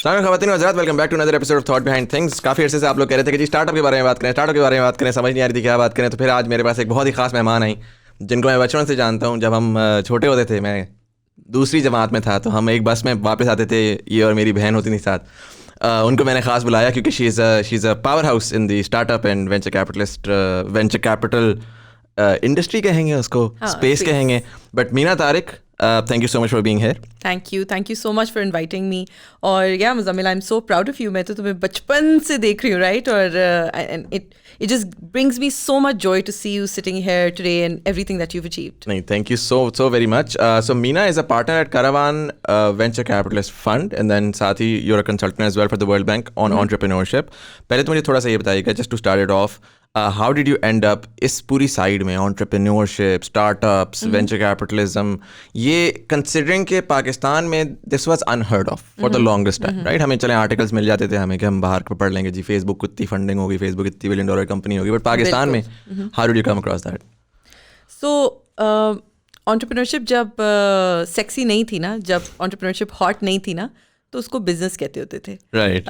ख़वातीन हज़रात, welcome back to another episode of thought behind things. काफ़ी अर्से से आप लोग कह रहे थे कि जी स्टार्टअप के बारे में बात करें, समझ नहीं आ रही थी क्या बात करें। तो फिर आज मेरे पास एक बहुत ही खास मेहमान आई जिनको मैं बचपन से जानता हूँ। जब हम छोटे होते थे, मैं दूसरी जमात में था, तो हम एक बस में वापस आते थे, ये और मेरी बहन होती थी साथ। उनको मैंने ख़ास बुलाया क्योंकि she is a power house in the startup and venture capital industry कहेंगे उसको, स्पेस कहेंगे। But Meena Tariq, thank you so much for being here. Thank you so much for inviting me. और yeah, Muzammil, I'm so proud of you. मैं तो तुम्हें बचपन से देख रही हूँ, right? और and it just brings me so much joy to see you sitting here today and everything that you've achieved. नहीं, thank you so very much. So Meena is a partner at Caravan Venture Capitalist Fund, and then साथ ही you're a consultant as well for the World Bank on entrepreneurship. पहले तो मुझे थोड़ा सा ये बताइएगा, just to start it off, how did you end up इस पूरी साइड में, entrepreneurship, startups, venture capitalism, ये considering कि पाकिस्तान में this was unheard of for the longest time, right? हमें चले आर्टिकल्स मिल जाते थे हमें कि हम बाहर पढ़ लेंगे जी, फेसबुक को इतनी फंडिंग होगी, फेसबुक इतनी $1 billion कंपनी होगी, बट पाकिस्तान में how did you come across that? So entrepreneurship जब sexy नहीं थी ना, जब entrepreneurship hot नहीं थी ना, तो उसको बिजनेस कहते होते थे, right.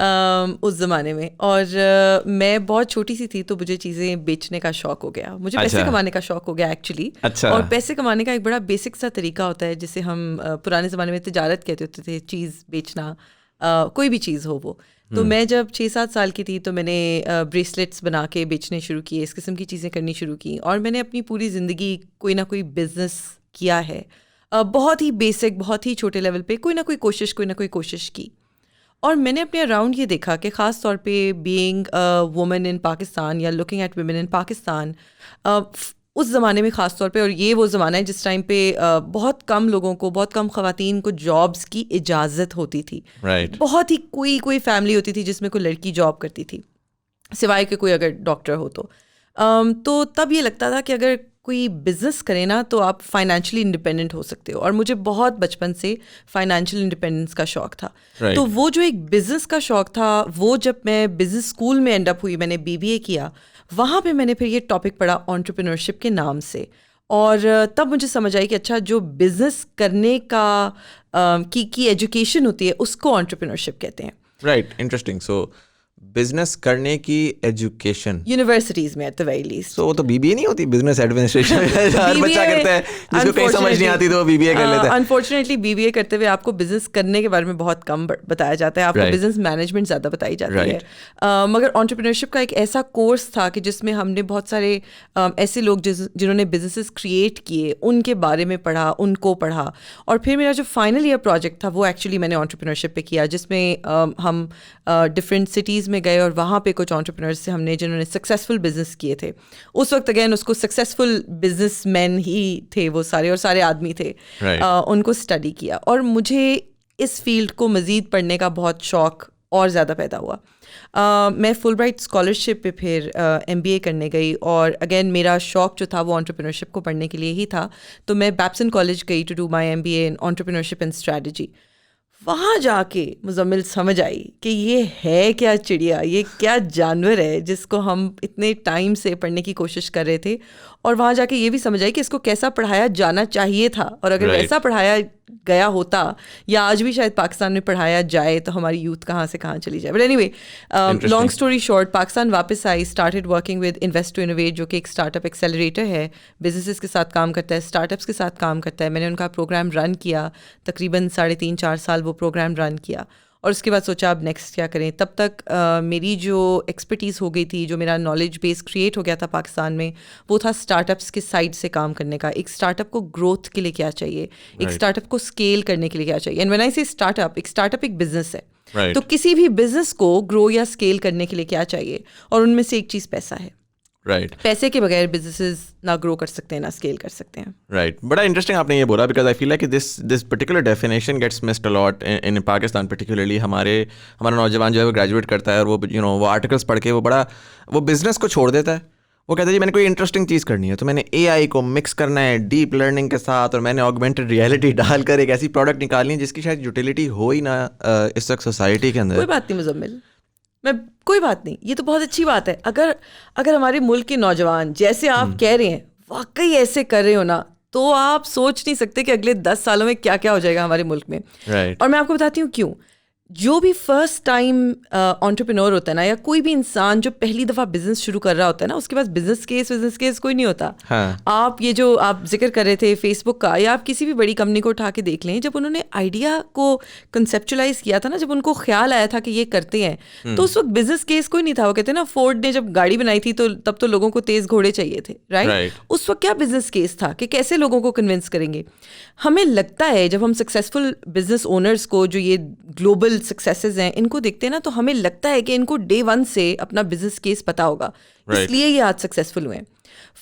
उस ज़माने में। और मैं बहुत छोटी सी थी तो मुझे चीज़ें बेचने का शौक हो गया, मुझे पैसे कमाने का शौक हो गया एक्चुअली। और पैसे कमाने का एक बड़ा बेसिक सा तरीका होता है जिसे हम पुराने ज़माने में तिजारत कहते होते थे, चीज़ बेचना, कोई भी चीज़ हो वो। तो मैं जब 6-7 साल की थी तो मैंने ब्रेसलेट्स बना के बेचने शुरू किए, इस किस्म की चीज़ें करनी शुरू की। और मैंने अपनी पूरी ज़िंदगी कोई ना कोई बिज़नेस किया है, बहुत ही बेसिक, बहुत ही छोटे लेवल पे कोई ना कोई कोशिश की। और मैंने अपने अराउंड ये देखा कि ख़ास तौर पे बीइंग वुमन इन पाकिस्तान या looking at women in Pakistan, उस ज़माने में ख़ास तौर पे, और ये वो ज़माना है जिस टाइम पे बहुत कम लोगों को, बहुत कम ख़वातीन को जॉब्स की इजाज़त होती थी, right. बहुत ही कोई फैमिली होती थी जिसमें कोई लड़की जॉब करती थी, सिवाय के कोई अगर डॉक्टर हो तो तब ये लगता था कि अगर कोई बिज़नेस करे ना तो आप फाइनेंशियली इंडिपेंडेंट हो सकते हो। और मुझे बहुत बचपन से फाइनेंशियल इंडिपेंडेंस का शौक़ था, right. तो वो जो एक बिज़नेस का शौक़ था, वो जब मैं बिज़नेस स्कूल में एंड अप हुई, मैंने BBA किया, वहाँ पे मैंने फिर ये टॉपिक पढ़ा एंटरप्रेन्योरशिप के नाम से। और तब मुझे समझ आई कि अच्छा, जो बिज़नेस करने का की एजुकेशन होती है उसको एंटरप्रेन्योरशिप कहते हैं। Right, interesting. सो बिजनेस करने की एजुकेशन यूनिवर्सिटीज में एट द वेरी लीस्ट। तो वो तो BBA नहीं होती, बिजनेस एडमिनिस्ट्रेशन हर बच्चा करता है, जिसको कहीं समझ नहीं आती तो वो BBA कर लेता है। अनफॉर्चुनेटली BBA करते हुए आपको बिजनेस करने के बारे में बहुत कम बताया जाता है, आपको बिजनेस मैनेजमेंट ज़्यादा बताई जाती है। मगर एंटरप्रेन्योरशिप का एक ऐसा कोर्स था कि जिसमें हमने बहुत सारे ऐसे लोग जिन्होंने बिजनेसेस क्रिएट किए, उनके बारे में पढ़ा, उनको पढ़ा। और फिर मेरा जो फाइनल ईयर प्रोजेक्ट था वो एक्चुअली मैंने एंटरप्रेन्योरशिप पे किया, जिसमें हम डिफरेंट सिटीज़ में गए और वहाँ पे कुछ एंटरप्रेन्योर्स से हमने जिन्होंने सक्सेसफुल बिजनेस किए थे। उस वक्त अगेन उसको सक्सेसफुल बिजनेसमैन ही थे वो सारे, और सारे आदमी थे, उनको स्टडी किया। और मुझे इस फील्ड को मज़ीद पढ़ने का बहुत शौक़ और ज़्यादा पैदा हुआ। मैं फुलब्राइट स्कॉलरशिप पे फिर MBA करने गई, और अगेन मेरा शौक़ जो था वो एंटरप्रेन्योरशिप को पढ़ने के लिए ही था। तो मैं बैप्सन कॉलेज गई to do my MBA in entrepreneurship and strategy. वहाँ जाके मुज़म्मिल समझ आई कि ये है क्या चिड़िया, ये क्या जानवर है जिसको हम इतने टाइम से पढ़ने की कोशिश कर रहे थे। और वहाँ जाके ये भी समझ आई कि इसको कैसा पढ़ाया जाना चाहिए था, और अगर वैसा पढ़ाया गया होता, या आज भी शायद पाकिस्तान में पढ़ाया जाए, तो हमारी यूथ कहाँ से कहाँ चली जाए। But anyway, long story short, Pakistan वापस आई, started working with invest to innovate, जो कि एक स्टार्टअप एक्सेलरेटर है, बिजनेसेस के साथ काम करता है, स्टार्टअप्स के साथ काम करता है। मैंने उनका प्रोग्राम रन किया, तकरीबन 3.5-4 साल वो प्रोग्राम रन किया। और उसके बाद सोचा अब नेक्स्ट क्या करें। तब तक मेरी जो एक्सपर्टीज़ हो गई थी, जो मेरा नॉलेज बेस क्रिएट हो गया था पाकिस्तान में, वो था स्टार्टअप्स के साइड से काम करने का। एक स्टार्टअप को ग्रोथ के लिए क्या चाहिए, एक स्टार्टअप को स्केल करने के लिए क्या चाहिए। एंड व्हेन आई से स्टार्टअप, एक बिजनेस है, तो किसी भी बिजनेस को ग्रो या स्केल करने के लिए क्या चाहिए, और उनमें से एक चीज़ पैसा है। राइट, पैसे के बगैर बिजनेसेस ना ग्रो कर सकते हैं, ना स्केल कर सकते हैं। राइट, बड़ा इंटरेस्टिंग आपने ये बोला, because I feel like this particular definition gets missed a lot in Pakistan particularly. हमारा नौजवान जो है वो ग्रेजुएट करता है, और वो वो आर्टिकल्स पढ़ के वो बिजनेस को छोड़ देता है। वो कहता है जी मैंने कोई इंटरेस्टिंग चीज़ करनी है, तो मैंने AI को मिक्स करना है डीप लर्निंग के साथ, और मैंने ऑगमेंटेड रियलिटी डालकर एक ऐसी प्रोडक्ट निकालनी है जिसकी शायद यूटिलिटी हो ही ना इस वक्त सोसाइटी के अंदर। कोई बात नहीं मुज़म्मिल, कोई बात नहीं, ये तो बहुत अच्छी बात है। अगर हमारे मुल्क के नौजवान, जैसे आप कह रहे हैं, वाकई ऐसे कर रहे हो ना, तो आप सोच नहीं सकते कि अगले 10 सालों में क्या क्या हो जाएगा हमारे मुल्क में। right. और मैं आपको बताती हूँ क्यों। जो भी फर्स्ट टाइम एंटरप्रेन्योर होता है ना, या कोई भी इंसान जो पहली दफ़ा बिजनेस शुरू कर रहा होता है ना, उसके पास बिजनेस केस कोई नहीं होता. हाँ. आप ये जो आप जिक्र कर रहे थे फेसबुक का, या आप किसी भी बड़ी कंपनी को उठा के देख लें, जब उन्होंने आइडिया को कंसेप्चुलाइज किया था ना, जब उनको ख्याल आया था कि ये करते हैं, तो उस वक्त बिजनेस केस कोई नहीं था. वो कहते हैं ना, फोर्ड ने जब गाड़ी बनाई थी तो तब तो लोगों को तेज घोड़े चाहिए थे, राइट? उस वक्त क्या बिजनेस केस था कि कैसे लोगों को कन्विंस करेंगे. हमें लगता है जब हम सक्सेसफुल बिजनेस ओनर्स को, जो ये ग्लोबल सक्सेसेस हैं, इनको देखते हैं ना, तो हमें लगता है कि इनको डे 1 से अपना बिजनेस केस पता होगा, इसलिए ये आज सक्सेसफुल हुए हैं.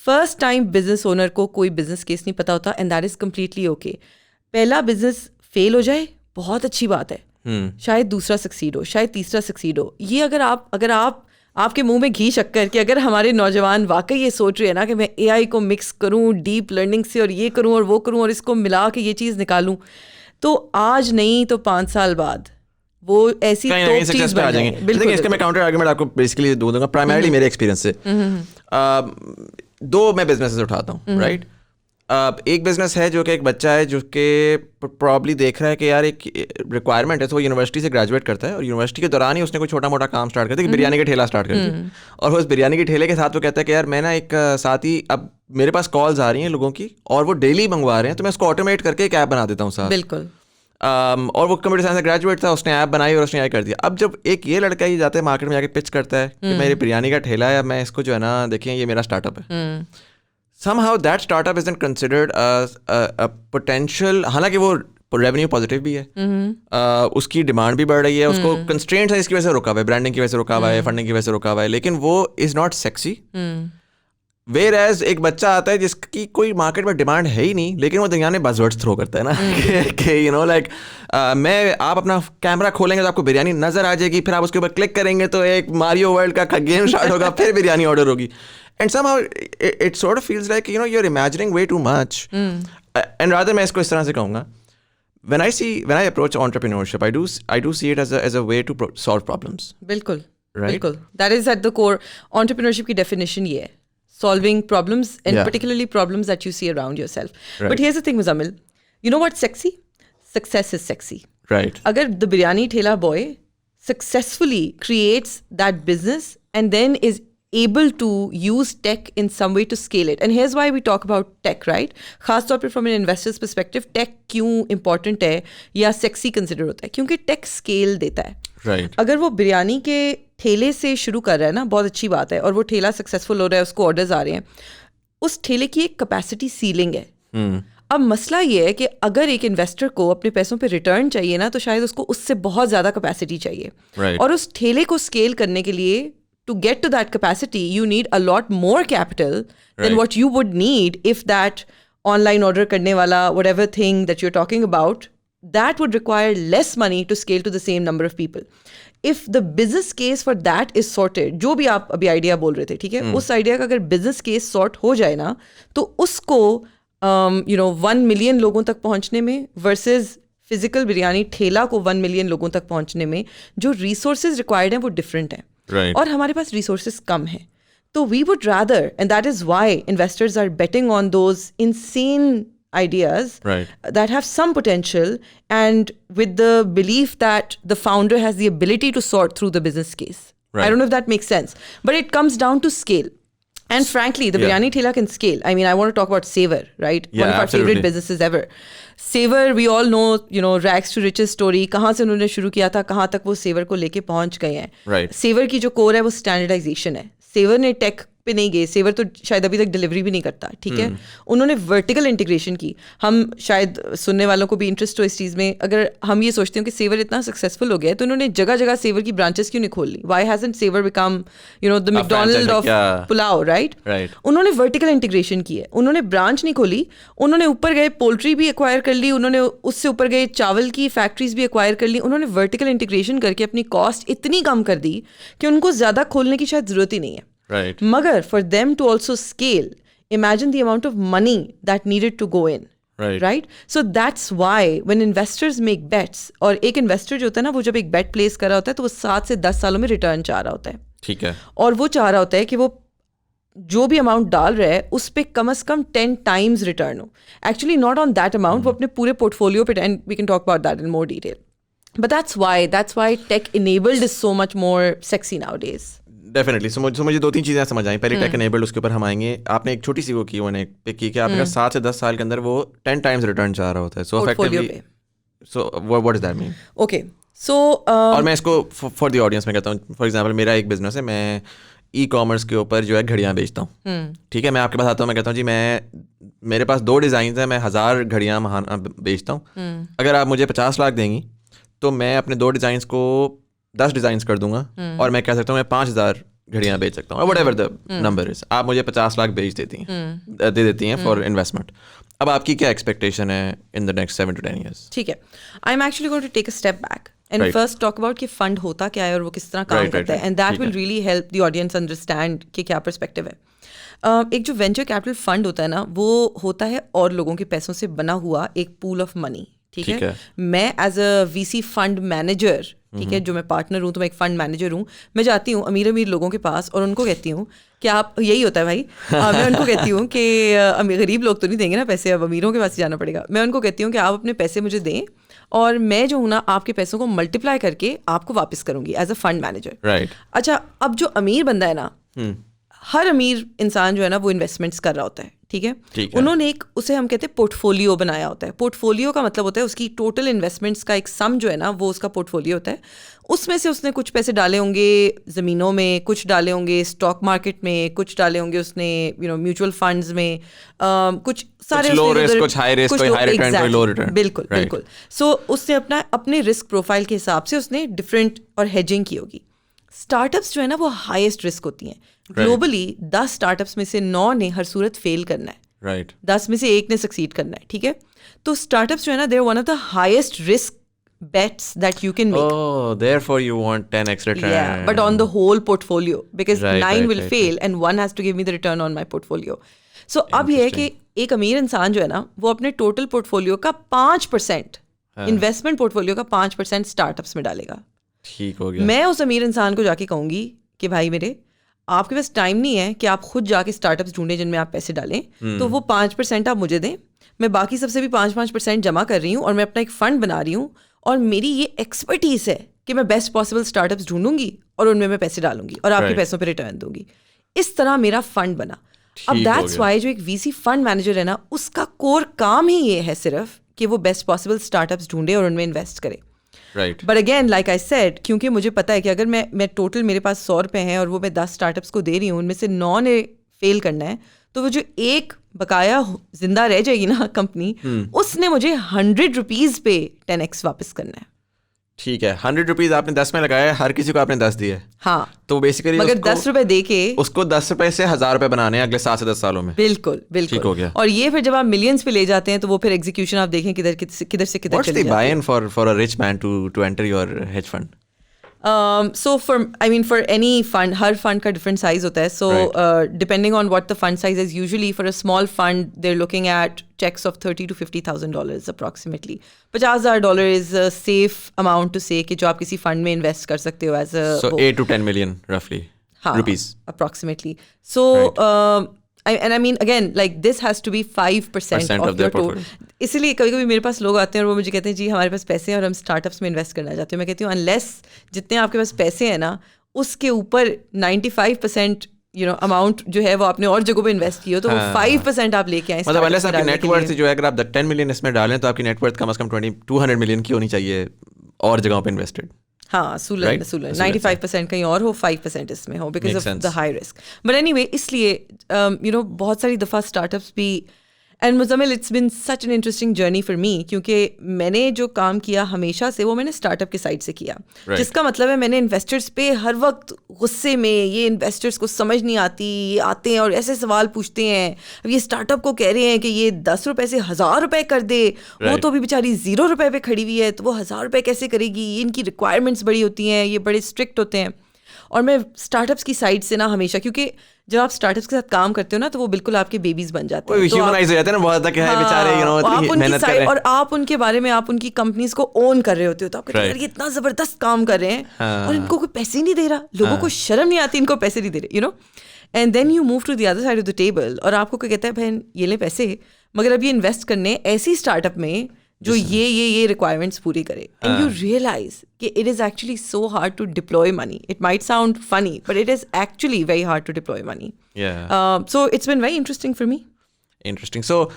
फर्स्ट टाइम बिजनेस ओनर को कोई बिजनेस केस नहीं पता होता, and that is completely okay. पहला बिजनेस फेल हो जाए, बहुत अच्छी बात है. शायद दूसरा सक्सीड हो, शायद तीसरा सक्सीड हो. ये अगर आप आपके मुंह में घी शक्कर कि अगर हमारे नौजवान वाकई ये सोच रहे हैं ना कि मैं AI को मिक्स करूं डीप लर्निंग से, और ये करूं और वो करूं और इसको मिला के ये चीज़ निकालूं, तो आज नहीं तो 5 साल बाद वो ऐसी टॉप चीज़ बन जाएंगे. बिल्कुल. इसका मैं काउंटर आर्गुमेंट आपको बेसिकली दूंगा, प्राइमरीली मेरे एक्सपीरियंस से. 2 मैं बिजनेसेस उठाता हूँ, राइट. एक बिजनेस है जो कि एक बच्चा है जो कि प्रॉब्ली देख रहा है कि यार एक रिक्वायरमेंट है, तो वो यूनिवर्सिटी से ग्रेजुएट करता है, और यूनिवर्सिटी के दौरान ही उसने कोई छोटा मोटा काम स्टार्ट कर दिया कि बिरयानी का ठेला स्टार्ट कर दिया. और वो उस बिरयानी के ठेले के साथ वो कहता है कि यार मैं ना एक साथ ही, अब मेरे पास कॉल्स आ रही हैं लोगों की और वो डेली मंगवा रहे हैं, तो मैं उसको ऑटोमेट करके एक ऐप बना देता हूँ साथ. बिल्कुल. और वो कंप्यूटर साइंस से ग्रेजुएट था, उसने ऐप बनाई और उसने ये कर दिया. अब जब एक ये लड़का ही जाता है मार्केट में जाके पिच करता है कि मेरी बिरयानी का ठेला है, मैं इसको जो है ना, देखिए ये मेरा स्टार्टअप है. Somehow that startup isn't considered a potential, हालांकि वो रेवेन्यू पॉजिटिव भी है, उसकी डिमांड भी बढ़ रही है, उसको कंस्ट्रेंट्स है इसकी वजह से रुका हुआ है, ब्रांडिंग की वजह से रुका हुआ है, फंडिंग की वजह से रुका हुआ है, लेकिन वो is not sexy. Whereas एक बच्चा आता है जिसकी कोई मार्केट में डिमांड है ही नहीं, लेकिन वो दुनिया में बज़वर्ड्स थ्रो करता है ना कि यू नो लाइक आप अपना कैमरा खोलेंगे तो आपको बिरयानी नजर आ जाएगी, फिर आप उसके ऊपर क्लिक करेंगे तो एक मारियो वर्ल्ड का गेम स्टार्ट होगा, फिर बिरयानी ऑर्डर होगी. And somehow it sort of feels like, you know, you're imagining way too much. And rather मैं इसको इस तरह से कहूँगा, when I approach entrepreneurship, I do see it as a way to solve problems. बिल्कुल. Right? बिल्कुल. That is at the core. Entrepreneurship की definition ये है. Solving problems, and particularly problems that you see around yourself. Right. But here's the thing, Muzammil. You know what's sexy? Success is sexy. Right. अगर the biryani ठेला boy successfully creates that business and then is able to use tech in some way to scale it. And here's why we talk about tech, right? खास तौर पे from an investor's perspective, tech क्यों important है या sexy consider होता है? क्योंकि tech scale देता है. Right. अगर वो बिरयानी के ठेले से शुरू कर रहा है ना, बहुत अच्छी बात है, और वो ठेला सक्सेसफुल हो रहा है, उसको ऑर्डर्स आ रहे हैं, उस ठेले की एक कैपेसिटी सीलिंग है. अब मसला ये है कि अगर एक इन्वेस्टर को अपने पैसों पे रिटर्न चाहिए ना, तो शायद उसको उससे बहुत ज़्यादा कैपेसिटी चाहिए. Right. और उस ठेले को स्केल करने के लिए, to get to that capacity, you need a lot more capital than what you would need if that online order karne wala, whatever thing that you're talking about, that would require less money to scale to the same number of people. If the business case for that is sorted, जो भी आप अभी idea बोल रहे थे, ठीक है, उस आइडिया का अगर बिजनेस केस सॉर्ट हो जाए ना, तो उसको 1 मिलियन लोगों तक पहुंचने में वर्सेस फिजिकल बिरयानी ठेला को 1 मिलियन लोगों तक पहुंचने में जो रिसोर्सेज रिक्वायर्ड हैं वो डिफरेंट हैं. Right. और हमारे पास रिसोर्सेज कम हैं, तो we would rather, and that is why investors are betting on those insane ideas that have some potential, and with the belief that the founder has the ability to sort through the business case. I don't know if that makes sense, but it comes down to scale. And frankly, the biryani thela can scale. I mean, I want to talk about Savor, right? One of our favorite businesses ever. Savor, we all know, rags to riches story. कहाँ से उन्होंने शुरू किया था, कहाँ तक वो Savor को लेके पहुँच गए हैं. Savor की जो core है वो standardization है. Savor ने tech पे नहीं गए. Savor तो शायद अभी तक डिलीवरी भी नहीं करता, ठीक है. उन्होंने वर्टिकल इंटीग्रेशन की. हम शायद सुनने वालों को भी इंटरेस्ट हो इस चीज़ में. अगर हम ये सोचते हो कि Savor इतना सक्सेसफुल हो गया है, तो उन्होंने जगह जगह Savor की ब्रांचेस क्यों नहीं खोल ली? Why hasn't Savor become the McDonald of pulao, right? उन्होंने वर्टिकल इंटीग्रेशन की है. उन्होंने ब्रांच नहीं खोली. उन्होंने ऊपर गए पोल्ट्री भी एक्वायर कर ली. उन्होंने उससे ऊपर गए चावल की फैक्ट्रीज भी एक्वायर कर ली. उन्होंने वर्टिकल इंटीग्रेशन करके अपनी कॉस्ट इतनी कम कर दी कि उनको ज़्यादा खोलने की शायद ज़रूरत ही नहीं है. Magar, for them to also scale, imagine the amount of money that needed to go in. Right? So that's why when investors make bets, और एक investor जो होता है ना, वो जब एक bet place कर रहा होता है तो वो 7 से 10 सालों में return चाह रहा होता है. ठीक है. और वो चाह रहा होता है कि वो जो भी अमाउंट डाल रहा है उस पे कम से कम 10 times रिटर्न हो. Actually not on that amount, वो अपने पूरे पोर्टफोलियो पे, and we can talk about that in more detail. But that's why tech enabled is so much more sexy nowadays. Definitely. So मुझे 2-3 चीज़ें समझ आई. पहले टेक एनेबल्ड, उसके ऊपर हम आएंगे. आपने एक छोटी सी वो की, मैंने पिक की कि आपके पास 7 से 10 साल के अंदर वो 10 टाइम्स रिटर्न चाह रहा होता है. So effectively, so what does that mean? Okay, so और मैं इसको फॉर द ऑडियंस में कहता हूँ. फॉर एग्जांपल मेरा एक बिजनेस है, मैं ई-कॉमर्स के ऊपर जो है घड़ियाँ बेचता हूँ. ठीक है, मैं आपके पास आता हूँ, मैं कहता हूँ जी मेरे पास 2 डिज़ाइन हैं, मैं 1000 घड़ियाँ बेचता हूँ. अगर आप मुझे 50 लाख देंगी तो मैं अपने 2 डिज़ाइंस को 10 डिज़ाइंस कर दूंगा और मैं कह सकता हूँ मैं 5000 घड़ियाँ बेच सकता हूँ, व्हाटएवर द नंबर इज. आप मुझे 50 लाख दे देती हैं फॉर इन्वेस्टमेंट. अब आपकी क्या एक्सपेक्टेशन है in the next 7 to 10 years? ठीक है, I am actually going to take a step back and first talk about कि फंड होता क्या है और वो किस तरह काम करता है, and that will really help the audience understand कि क्या पर्सपेक्टिव है. एक जो वेंचर कैपिटल फंड होता है ना, वो होता है और लोगों के पैसों से बना हुआ एक पूल ऑफ मनी. ठीक है, मैं as a VC fund manager, ठीक है, जो मैं पार्टनर हूँ तो मैं एक फंड मैनेजर हूँ, मैं जाती हूँ अमीर लोगों के पास और उनको कहती हूँ कि आप, यही होता है भाई, मैं उनको कहती हूँ कि गरीब लोग तो नहीं देंगे ना पैसे, अब अमीरों के पास ही जाना पड़ेगा. मैं उनको कहती हूँ कि आप अपने पैसे मुझे दें और मैं जो हूँ ना आपके पैसों को मल्टीप्लाई करके आपको वापस करूँगी as a fund manager. Right. अच्छा, अब जो अमीर बंदा है ना, हर अमीर इंसान जो है ना वो इन्वेस्टमेंट्स कर रहा होता है. ठीक है, उन्होंने एक, उसे हम कहते हैं पोर्टफोलियो बनाया होता है. पोर्टफोलियो का मतलब होता है उसकी टोटल इन्वेस्टमेंट्स का एक सम जो है ना, वो उसका पोर्टफोलियो होता है. उसमें से उसने कुछ पैसे डाले होंगे ज़मीनों में, कुछ डाले होंगे स्टॉक मार्केट में, कुछ डाले होंगे उसने म्यूचुअल फंड्स में, कुछ सारे लो रिस्क, कुछ हाई रिस्क, कोई हाई रिटर्न, कोई लो रिटर्न. बिल्कुल. सो उसने अपने रिस्क प्रोफाइल के हिसाब से उसने डिफरेंट और हेजिंग की होगी. स्टार्टअप्स जो है ना वो हाईएस्ट रिस्क होती हैं. ग्लोबली 10 स्टार्टअप्स में से 9 ने हर सूरत फेल करना है. राइट. 10 में से 1 ने सक्सीड करना है. ठीक है, तो स्टार्टअप्स जो है ना, they are one of the highest risk bets that you can make. Oh, therefore you want 10x return. Yeah, but on the whole portfolio, because 9 will fail and 1 has to give me the return on my portfolio. So अब ये है कि एक अमीर इंसान जो है ना, वो अपने टोटल पोर्टफोलियो का 5%, इन्वेस्टमेंट पोर्टफोलियो का 5% स्टार्टअप्स में डालेगा. ठीक हो गया. मैं उस अमीर इंसान को जाके कहूंगी कि भाई मेरे, आपके पास टाइम नहीं है कि आप खुद जाके स्टार्टअप्स ढूंढें जिनमें आप पैसे डालें, तो वो 5% आप मुझे दें, मैं बाकी सबसे भी 5% जमा कर रही हूँ और मैं अपना एक फंड बना रही हूँ और मेरी ये एक्सपर्टीज है कि मैं बेस्ट पॉसिबल स्टार्टअप्स ढूंढूंगी और उनमें मैं पैसे डालूंगी और आपके पैसों पे रिटर्न दूंगी. इस तरह मेरा फंड बना. अब दैट्स वाई जो एक वीसी फंड मैनेजर है ना, उसका कोर काम ही ये है सिर्फ कि वो बेस्ट पॉसिबल स्टार्टअप्स ढूंढे और उनमें इन्वेस्ट करे. Right. But again like I said, क्योंकि मुझे पता है कि अगर मैं टोटल मेरे पास 100 रुपये हैं और वो मैं 10 स्टार्टअप्स को दे रही हूँ, उनमें से 9 ने फेल करना है, तो वो जो एक बकाया जिंदा रह जाएगी ना कंपनी, उसने मुझे 100 रुपीज पे 10x वापस करना है. ठीक है, 100 रुपीज आपने 10 में लगाया, हर किसी को आपने 10 दिए. हाँ, तो बेसिकली मगर 10 रुपए दे के उसको 10 रुपए से 1000 रुपए बनाने हैं अगले 7 से 10 सालों में. बिल्कुल. ठीक हो गया. और ये फिर जब आप मिलियंस पे ले जाते हैं तो वो फिर एग्जीक्यूशन आप देखें किधर से किधर चली जाती है. What's the buy-in for a rich man to enter your hedge fund? So for any fund, her fund का different size होता है. So depending on what the fund size is, usually for a small fund they're looking at checks of $30,000 to $50,000 approximately. $50,000 is a safe amount to say कि जो आप किसी fund में invest कर सकते हो as a. So 8 to 10 million roughly. Rupees. Approximately. So and I mean again, like this has to be 5% of your total. इसलिए कभी कभी मेरे पास लोग आते हैं और वो मुझे कहते हैं जी हमारे पास पैसे हैं और हम स्टार्टअप्स में इन्वेस्ट करना चाहते हैं. मैं कहती हूँ अनलेस जितने आपके पास पैसे हैं ना, उसके ऊपर 95% अमाउंट जो है वो आपने और जगहों पे इन्वेस्ट किया, तो वो 5% आप लेके आए. मतलब अनलेस आपकी नेटवर्थ जो है, अगर आप 10 मिलियन इसमें डालें तो आपकी नेटवर्थ कम से कम 200 मिलियन की होनी चाहिए और जगहों पे इन्वेस्टेड. हाँ, सूलन 95% कहीं और हो, 5% इसमें हो, because of the high risk. But anyway, इसलिए बहुत सारी दफ़ा स्टार्टअप्स भी, and Muzammil, it's been such an interesting journey for me, क्योंकि मैंने जो काम किया हमेशा से वो मैंने स्टार्टअप के साइड से किया. जिसका मतलब है मैंने इन्वेस्टर्स पे हर वक्त गुस्से में, ये इन्वेस्टर्स को समझ नहीं आती, ये आते हैं और ऐसे सवाल पूछते हैं, अब ये स्टार्टअप को कह रहे हैं कि ये 10 रुपये से 1000 रुपये कर दे, वो तो अभी बेचारी 0 रुपये पे खड़ी हुई है, तो वो 1000 रुपये कैसे करेगी, इनकी रिक्वायरमेंट्स बड़ी होती हैं, ये बड़े स्ट्रिक्ट होते हैं. और मैं स्टार्टअप्स की साइड से ना हमेशा, क्योंकि जब आप स्टार्टअप्स के साथ काम करते हो ना, तो वो बिल्कुल आपके बेबीज बन जाते हैं. ह्यूमनाइज हो जाते हैं ना बहुत तक, है बेचारे, आप मेहनत कर रहे हैं और आप उनके बारे में, आप उनकी कंपनीज को ओन कर रहे होते हो, तो आप कहते हैं ये इतना जबरदस्त काम कर रहे हैं और इनको कोई पैसे ही नहीं दे रहा, लोगों को शर्म नहीं आती, इनको पैसे नहीं दे रहे, and then you move to the other side of the table और आपको कोई कहता है बहन ये ले पैसे, मगर अब ये इन्वेस्ट करने ऐसी स्टार्टअप में जो ये रिक्वायरमेंट्स पूरी करे, एंड यू रियलाइज कि it is actually so hard to deploy money. It might sound funny but it is actually very hard to deploy money. So it's been very interesting for me. Interesting. So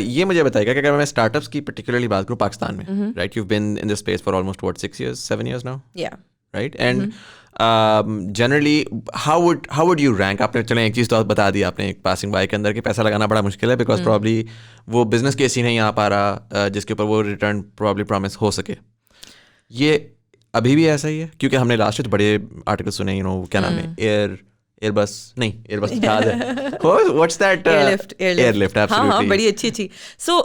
ये मुझे बताइएगा कि अगर मैं startups की particularly बात करूँ पाकिस्तान में, right, you been in this space for almost 7 years now, right, and generally how would you rank? आपने चलें एक चीज़ तो बता दी आपने एक पासिंग बाय के अंदर कि पैसा लगाना बड़ा मुश्किल है बिकॉज प्रॉब्ली वो बिजनेस केस ही नहीं आ पा रहा जिसके ऊपर वो रिटर्न प्रॉब्ली प्रॉमिस हो सके. ये अभी भी ऐसा ही है? क्योंकि हमने लास्ट बड़े आर्टिकल सुने, क्या नाम है, एयरबस जहाज है, व्हाट्स दैट, एयरलिफ्ट. हाँ, बड़ी अच्छी. So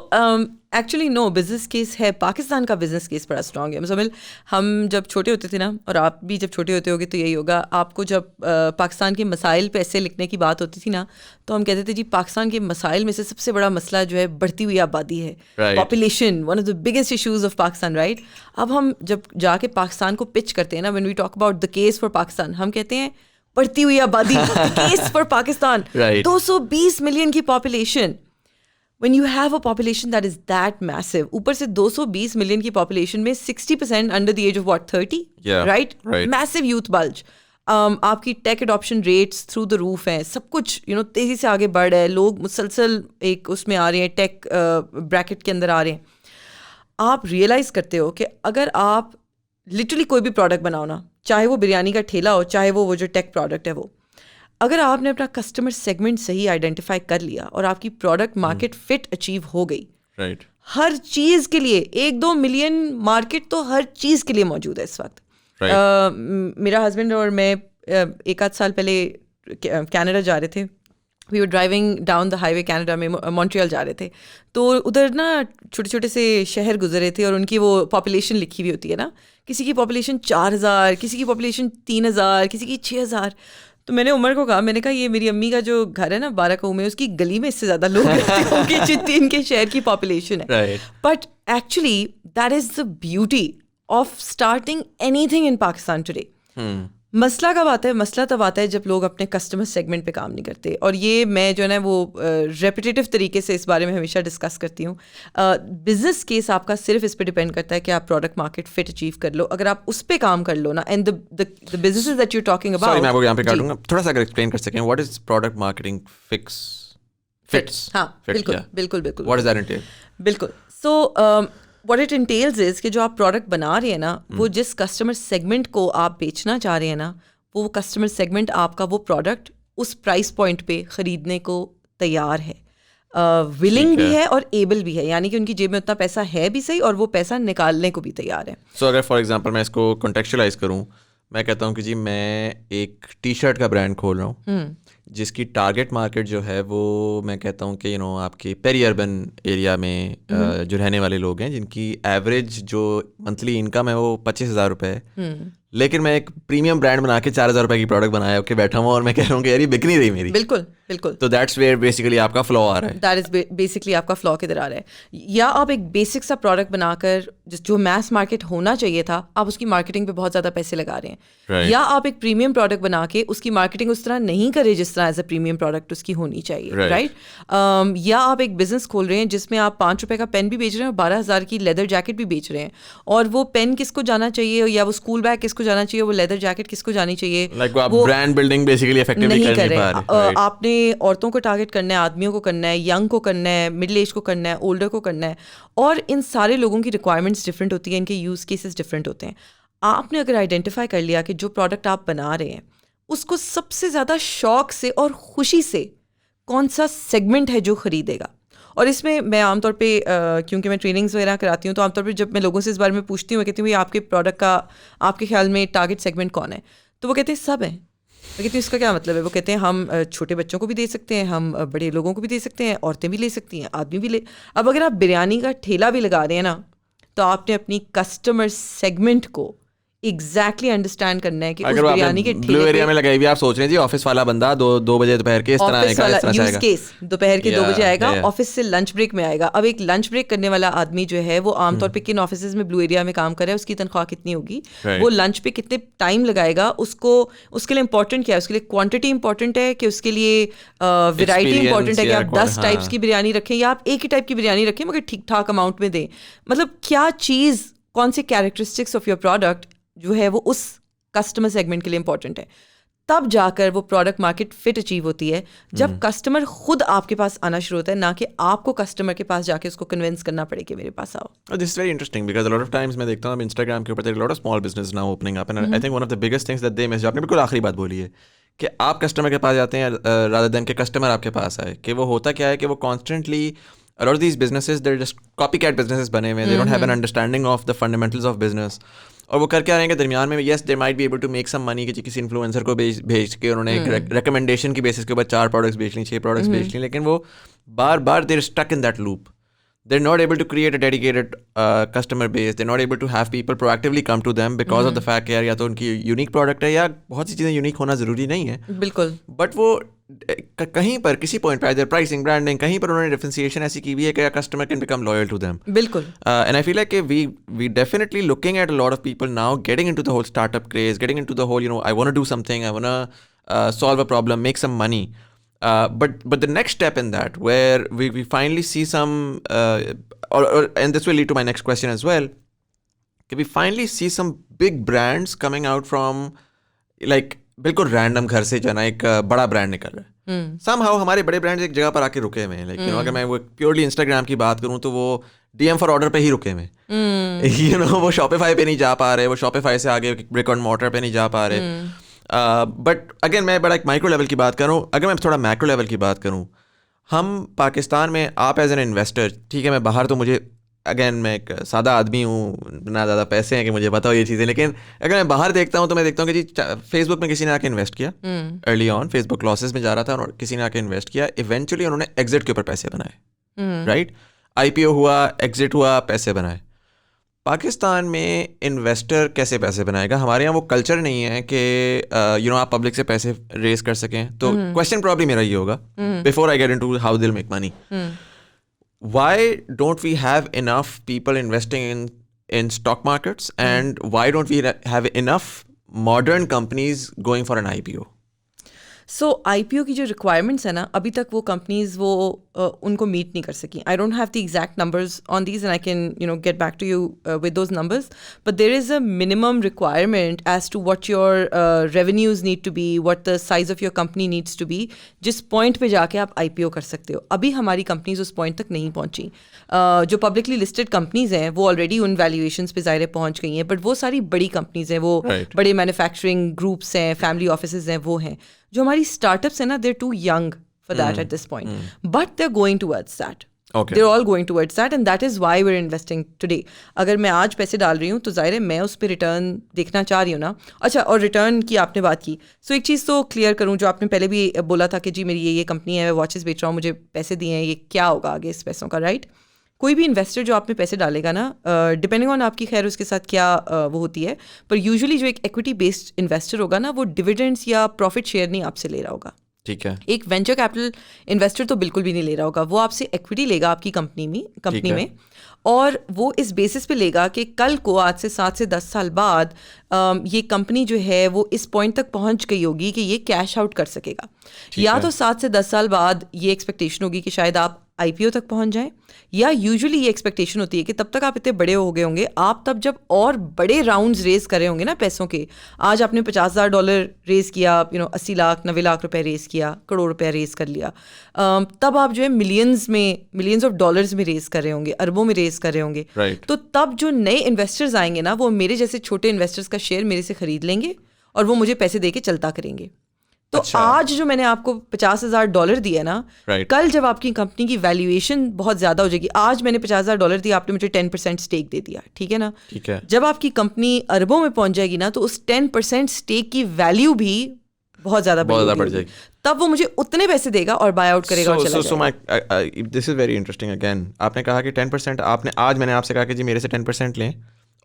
actually no, business case है, पाकिस्तान का बिजनेस केस बड़ा स्ट्रांग है. मुज़म्मिल, हम जब छोटे होते थे ना, और आप भी जब छोटे होते होगे तो यही होगा, आपको जब पाकिस्तान के मसाइल पे ऐसे लिखने की बात होती थी ना, तो हम कहते थे जी पाकिस्तान के मसाइल में से सबसे बड़ा मसला जो है बढ़ती हुई आबादी है, population, one of the biggest issues of Pakistan, right. अब हम जब जाके पाकिस्तान को पिच करते हैं ना, when we talk about the case for Pakistan, हम कहते हैं बढ़ती हुई आबादी, केस फॉर पाकिस्तान, 220 मिलियन की population. When you have a population that is that massive, ऊपर से 220 मिलियन की पॉपुलेशन में 60% under the age of 30, right, massive youth bulge. आपकी tech adoption rates through the roof हैं, सब कुछ तेज़ी से आगे बढ़ रहा है, लोग मुसलसल एक उसमें आ रहे हैं, टेक ब्रैकेट के अंदर आ रहे हैं. आप रियलाइज़ करते हो कि अगर आप लिटरली कोई भी प्रोडक्ट बनाओ ना, चाहे वो बिरयानी का ठेला हो, चाहे वो जो टेक प्रोडक्ट है वो, अगर आपने अपना कस्टमर सेगमेंट सही आइडेंटिफाई कर लिया और आपकी प्रोडक्ट मार्केट फिट अचीव हो गई, राइट, हर चीज़ के लिए 1-2 मिलियन मार्केट तो हर चीज़ के लिए मौजूद है इस वक्त. मेरा हस्बैंड और मैं 1-8 साल पहले कनाडा जा रहे थे. We were driving down the highway Canada में, मॉन्ट्रियल जा रहे थे, तो उधर ना छोटे छोटे से शहर गुजरे थे और उनकी वो पॉपुलेशन लिखी हुई होती है ना, किसी की पॉपुलेशन 4000, किसी की पॉपुलेशन 3000, किसी की 6000. तो मैंने उमर को कहा, मैंने कहा ये मेरी अम्मी का जो घर है ना बाराकाऊ में, उसकी गली में इससे ज़्यादा लोग रहते होंगे जितनी इनके शहर की पॉपुलेशन है. But actually that is the beauty of starting anything in Pakistan today. मसला कब आता है? मसला तब आता है जब लोग अपने कस्टमर सेगमेंट पे काम नहीं करते. और ये मैं जो है ना वो रेपिटेटिव तरीके से इस बारे में हमेशा डिस्कस करती हूँ. बिजनेस केस आपका सिर्फ इस पे डिपेंड करता है कि आप प्रोडक्ट मार्केट फिट अचीव कर लो. अगर आप उस पे काम कर लो ना, and the businesses that you talking about, sorry मैं आपको यहाँ पे काटूंगा, थोड़ा सा अगर एक्सप्लेन कर सकें, what is product marketing fits? हाँ, बिल्कुल. What is that entail? बिल्कुल. सो what it entails is कि जो आप प्रोडक्ट बना रहे हैं ना, वो जिस कस्टमर सेगमेंट को आप बेचना चाह रहे हैं ना, वो कस्टमर सेगमेंट आपका वो प्रोडक्ट उस प्राइस पॉइंट पे ख़रीदने को तैयार है, विलिंग भी है और एबल भी है, यानी कि उनकी जेब में उतना पैसा है भी सही और वो पैसा निकालने को भी तैयार है. सो अगर फॉर एग्जांपल मैं इसको कॉन्टेक्चुअलाइज करूँ, मैं कहता हूँ कि जी मैं एक टी शर्ट का ब्रांड खोल रहा हूँ जिसकी टारगेट मार्केट जो है वो मैं कहता हूँ कि आपके पेरी अर्बन एरिया में जो रहने वाले लोग हैं जिनकी एवरेज जो मंथली इनकम है वो 25,000 रुपये है, लेकिन मैं एक प्रीमियम ब्रांड बना के 4,000 रुपये की प्रोडक्ट बनाया के बैठा हूँ और मैं कह रहा हूँ कि यार ये बिक नहीं रही मेरी. बिल्कुल. तो दैट्स वेयर बेसिकली आपका फ्लॉ आ रहा है. दैट इज बेसिकली आपका फ्लॉ किधर आ रहा है. या आप एक बेसिक सा प्रोडक्ट बनाकर जो मैस मार्केट होना चाहिए था, आप उसकी मार्केटिंग पे बहुत ज़्यादा पैसे लगा रहे हैं. या आप एक प्रीमियम प्रोडक्ट बना के उसकी मार्केटिंग उस तरह नहीं करे जिस तरह एज अ प्रीमियम प्रोडक्ट उसकी होनी चाहिए, राइट. या आप एक बिजनेस खोल रहे हैं जिसमें आप 5 रुपये का पेन भी बेच रहे हैं और 12,000 की लेदर जैकेट भी बेच रहे हैं, और वो पेन किसको जाना चाहिए या वो स्कूल बैग किसको जाना चाहिए, वो लेदर जैकेट किसको जानी चाहिए, वो ब्रांड बिल्डिंग बेसिकली इफेक्टिवली नहीं कर रहे. आपने औरतों को टारगेट करना है, आदमियों को करना है, यंग को करना है, मिडिल एज को करना है, ओल्डर को करना है, और इन सारे लोगों की रिक्वायरमेंट्स डिफरेंट होती है, इनके यूज़ केसेस डिफरेंट होते हैं. आपने अगर आइडेंटिफाई कर लिया कि जो प्रोडक्ट आप बना रहे हैं उसको सबसे ज़्यादा शौक से और खुशी से कौन सा सेगमेंट है जो ख़रीदेगा. और इसमें मैं आमतौर पे क्योंकि मैं ट्रेनिंग्स वगैरह कराती हूँ, तो आमतौर पे जब मैं लोगों से इस बारे में पूछती हूँ, मैं कहती हूँ आपके प्रोडक्ट का आपके ख्याल में टारगेट सेगमेंट कौन है, तो वो कहते हैं सब हैं. मैं कहती हूँ इसका क्या मतलब है? वो कहते हैं हम छोटे बच्चों को भी दे सकते हैं, हम बड़े लोगों को भी दे सकते हैं, औरतें भी ले सकती हैं, आदमी भी ले. अब अगर आप बिरयानी का ठेला भी लगा रहे हैं ना, तो आपने अपनी कस्टमर सेगमेंट को एग्जैक्टली अंडरस्टैंड करना है कि उस अगर वो बिरयानी के ब्लू एरिया में लगाई हुई आप सोच रहे हैं जी ऑफिस वाला बंदा 2 बजे दोपहर के इस तरह ऑफिस आएगा, वाला इस तरह से यूज आएगा। केस दोपहर के 2 बजे आएगा, yeah. ऑफिस से लंच ब्रेक में आएगा। अब एक लंच ब्रेक करने वाला आदमी जो है वो आमतौर पे किन ऑफिस में ब्लू एरिया में काम कर रहा है, उसकी तनख्वाह कितनी होगी, वो लंच पे कितने टाइम लगाएगा, उसको उसके लिए इंपॉर्टेंट क्या है, उसके लिए क्वांटिटी इंपॉर्टेंट है कि उसके लिए वैरायटी इंपॉर्टेंट है कि आप 10 टाइप्स की बिरयानी रखें या आप एक ही टाइप की बिरयानी रखें मगर ठीक ठाक अमाउंट में दें। मतलब क्या चीज़, कौन से कैरेक्टरिस्टिक्स ऑफ योर प्रोडक्ट जो है वो उस कस्टमर सेगमेंट के लिए इंपॉर्टेंट है, तब जाकर वो प्रोडक्ट मार्केट फिट अचीव होती है जब कस्टमर खुद आपके पास आना शुरू होता है, ना कि आपको कस्टमर के पास जाके उसको कन्विंस करना पड़े कि मेरे पास आओ। This is very interesting because a lot of times मैं देखता हूँ इंस्टाग्राम के ऊपर there lot of small business now opening up and I think one of the biggest things that they miss, आपने बिल्कुल आखिरी बात बोली है कि आप कस्टमर के पास जाते हैं रादर देन के कस्टमर आपके पास आए। कि वो होता क्या है कि वो constantly a lot of these businesses they're just copycat businesses बने हुए, they don't have an understanding of the fundamentals of business। और वो कर क्या रहे हैं कि दरमियान में yes they might be able to make some money कि किसी इन्फ्लुएंसर को भेज के उन्होंने एक रिकमेंडेशन की बेसिस के ऊपर 4 प्रोडक्ट्स बेच ली, 6 प्रोडक्ट्स बेच ली, लेकिन वो बार बार they're stuck in that loop। They're not able to create a dedicated customer base, they're not able to have people proactively come to them because of the fact कि यार या तो उनकी यूनिक प्रोडक्ट है या बहुत सी चीज़ें यूनिक होना ज़रूरी नहीं है बिल्कुल, बट वो कहीं पर किसी पॉइंट पे प्राइसिंग ब्रांडिंग कहीं पर उन्होंने डिफरेंशिएशन ऐसी की हुई है कि customer can become loyal to them. बिल्कुल। And I feel like we definitely looking at a lot of people now getting into the whole startup craze, getting into the whole you know I want to do something, I want solve a problem, make some money. But the next step in that, where we finally see some, and this will lead to my next question as well, we finally see some big brands coming out from like बिल्कुल random घर से जो है ना एक बड़ा brand निकल रहा है। somehow हमारे बड़े ब्रांड्स एक जगह पर आके रुके हुए हैं, लाइक यू नो अगर मैं वो प्योरली इंस्टाग्राम की बात करूँ तो वो DM फॉर ऑर्डर पे ही रुके हुए हैं। यू नो वो शॉपिफाई पे नहीं जा पा रहे, वो शॉपिफाई से आगे ब्रिक एंड मॉर्टर पे नहीं जा पा रहे। बट अगेन मैं बड़ा एक माइक्रो लेवल की बात करूँ, अगर मैं थोड़ा मैक्रो लेवल की बात करूँ, हम पाकिस्तान में आप एज एन इन्वेस्टर, ठीक है मैं बाहर तो मुझे अगेन मैं एक सादा आदमी हूँ, ना ज़्यादा पैसे हैं कि मुझे बताओ ये चीज़ें, लेकिन अगर मैं बाहर देखता हूँ तो मैं देखता हूँ कि जी फेसबुक में किसी ने आके इन्वेस्ट किया, अर्ली ऑन फेसबुक लॉसेस में जा रहा था और किसी ने आके इन्वेस्ट किया, इवेंचुअली उन्होंने एग्जिट के ऊपर पैसे बनाए, राइट, IPO हुआ, एग्जिट हुआ, पैसे बनाए। पाकिस्तान में इन्वेस्टर कैसे पैसे बनाएगा? हमारे यहाँ वो कल्चर नहीं है कि यू नो आप पब्लिक से पैसे रेज कर सकें। तो क्वेश्चन प्रॉब्ली मेरा ये होगा, before I get into how they will make money, why don't we have enough people investing in stock markets and why don't we have enough modern companies going for an IPO? So IPO की जो requirements है ना, अभी तक वो companies वो उनको meet नहीं कर सकी। I don't have the exact numbers on these and I can you know get back to you with those numbers, but there is a minimum requirement as to what your revenues need to be, what the size of your company needs to be, जिस point पे जाके आप IPO कर सकते हो। अभी हमारी companies उस पॉइंट तक नहीं पहुंची। जो पब्लिकली लिस्टेड कंपनीज हैं वो ऑलरेडी उन वैल्यूएशंस पे ज़ाहिर पहुंच गई हैं, बट वो सारी बड़ी कंपनीज हैं, वो बड़े मैन्युफैक्चरिंग ग्रुप्स हैं, फैमिली ऑफिसेज हैं, वो हैं। जो हमारी स्टार्टअप्स हैं ना, they're too young for that at this point, but they're going towards that, they're all going towards that and that is why we are investing today. अगर मैं आज पैसे डाल रही हूँ तो ज़ाहिर है मैं उस पर रिटर्न देखना चाह रही हूँ ना। अच्छा, और रिटर्न की आपने बात की, सो एक चीज़ तो क्लियर करूँ, जो आपने पहले भी बोला था कि जी मेरी ये कंपनी है, मैं वॉचेस बेच रहा हूँ, मुझे पैसे दिए हैं, ये क्या होगा आगे इस पैसों का, राइट? कोई भी इन्वेस्टर जो आप में पैसे डालेगा ना, डिपेंडिंग ऑन आपकी खैर उसके साथ क्या वो होती है, पर यूजुअली जो एक इक्विटी बेस्ड इन्वेस्टर होगा ना, वो डिविडेंड्स या प्रॉफिट शेयर नहीं आपसे ले रहा होगा। ठीक है। एक वेंचर कैपिटल इन्वेस्टर तो बिल्कुल भी नहीं ले रहा होगा, वो आपसे इक्विटी लेगा आपकी कंपनी में और वो इस बेसिस पे लेगा कि कल को आज से 7 से 10 साल बाद ये कंपनी जो है वो इस पॉइंट तक पहुंच गई होगी कि ये कैश आउट कर सकेगा। या तो 7 से 10 साल बाद ये एक्सपेक्टेशन होगी कि शायद आप IPO तक पहुंच जाएं, या यूजुअली ये एक्सपेक्टेशन होती है कि तब तक आप इतने बड़े हो गए होंगे, आप तब जब और बड़े राउंड्स रेज कर रहे होंगे ना पैसों के, आज आपने $50,000 रेज किया, यू नो 80 लाख 90 लाख रुपए रेज किया, करोड़ रुपया रेज कर लिया, तब आप जो है मिलियंस ऑफ डॉलर्स में रेज कर रहे होंगे, अरबों में रेज कर रहे होंगे, right. तो तब जो नए इन्वेस्टर्स आएंगे ना, वो मेरे जैसे छोटे इन्वेस्टर्स का शेयर मेरे से खरीद लेंगे और वो मुझे पैसे दे के चलता करेंगे। तो अच्छा। आज जो मैंने आपको $50,000 दिया ना, कल जब आपकी कंपनी की वैल्यूएशन बहुत ज्यादा हो जाएगी, आज मैंने $50,000 दिया, आपने मुझे 10% स्टेक दे दिया, ठीक है ना? ठीक है। जब आपकी कंपनी अरबों में पहुंच जाएगी ना, तो उस 10% स्टेक की वैल्यू भी बहुत ज्यादा बढ़ जाएगी, तब वो मुझे उतने पैसे देगा और बाय आउट करेगा और चला जाएगा। This is very interesting. Again आपने कहा कि 10% आपने, आज मैंने आपसे कहा कि जी मेरे से 10% लें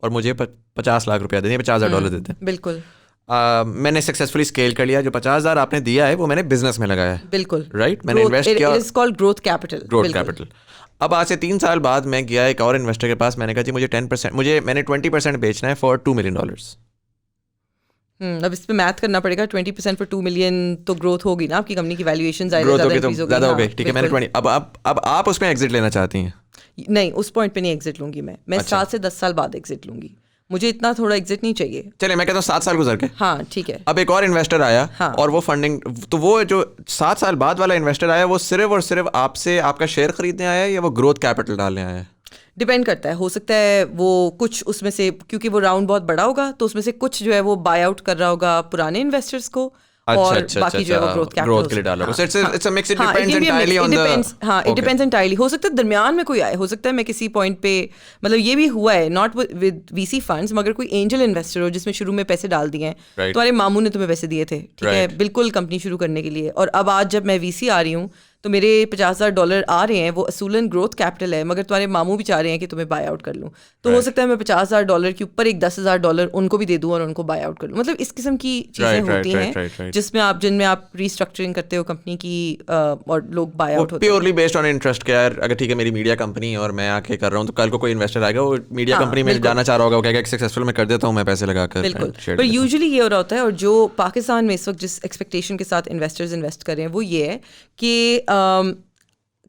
और मुझे 50 लाख रुपया देते हैं, $50,000 देते हैं। बिल्कुल। मैंने सक्सेसफुली स्केल कर लिया, जो 50,000 आपने दिया है वो मैंने बिजनेस में लगाया है। बिल्कुल राइट, मैंने इन्वेस्ट किया, it is called growth capital. Growth capital. अब आज से 3 साल बाद मैं गया एक और इन्वेस्टर के पास, मैंने कहा जी मुझे 10%, मैंने 20% बेचना है फॉर $2 million। अब इस पे मैथ करना पड़ेगा। 20% फॉर $2 million तो ग्रोथ होगी ना, आपकी कंपनी की वैल्यूएशन ज़्यादा हो गई, ठीक है। मैंने 20, अब आप उसमें एग्जिट लेना चाहती हैं? नहीं, उस पॉइंट पे नहीं एग्जिट लूंगी मैं 7 से 10 साल बाद एग्जिट लूंगी। मुझे इतना थोड़ा एग्जिट नहीं चाहिए। चलिए मैं कहता हूँ 7 साल गुजर के, हाँ ठीक है। अब एक और इन्वेस्टर आया, हाँ। और वो फंडिंग, तो वो जो 7 साल बाद वाला इन्वेस्टर आया वो सिर्फ और सिर्फ आपसे आपका शेयर खरीदने आया है या वो ग्रोथ कैपिटल डालने आया है? डिपेंड करता है, हो सकता है वो कुछ उसमें से, क्योंकि वो राउंड बहुत बड़ा होगा तो उसमें से कुछ जो है वो बाय आउट कर रहा होगा पुराने इन्वेस्टर्स को, और बाकी जो है वो ग्रोथ के लिए डाल रहा है। It's a mix, it depends entirely on the, हाँ इट डिपेंड्स एंटायरली। हो सकता है दरमियान में कोई आए, हो सकता है मैं किसी पॉइंट पे, मतलब ये भी हुआ है, नॉट विद वीसी फंड्स, मगर कोई एंजल इन्वेस्टर हो जिसमें शुरू में पैसे डाल दिए हैं, तुम्हारे मामू ने तुम्हें पैसे दिए थे, ठीक है, बिल्कुल कंपनी शुरू करने के लिए, और अब आज जब मैं वीसी आ रही हूँ तो मेरे $50,000 आ रहे हैं, वो असूलन ग्रोथ कैपिटल है, मगर तुम्हारे मामू भी चाह रहे हैं कि तुम्हें बाय आउट कर लूँ, तो हो सकता है मैं $50,000 के ऊपर एक $10,000 उनको भी दे दूँ और उनको बाय आउट कर लूँ। मतलब इस किस्म की चीज़ें होती हैं जिनमें आप रीस्ट्रक्चरिंग करते हो कंपनी की, और लोग बाय आउट होते हैं प्योरली बेस्ड ऑन इंटरेस्ट। क्या यार, अगर ठीक है मेरी मीडिया कंपनी है और मैं आके कर रहा हूँ, तो कल को कोई इन्वेस्टर आएगा, वो मीडिया कंपनी में जाना चाह रहा होगा, वो कहेगा सक्सेसफुल मैं कर देता हूँ, मैं पैसे लगाकर। बिल्कुल, पर यूजुअली ये हो रहा होता है, और जो पाकिस्तान में इस वक्त जिस एक्सपेक्टेशन के साथ इन्वेस्टर्स इन्वेस्ट कर रहे हैं वो ये है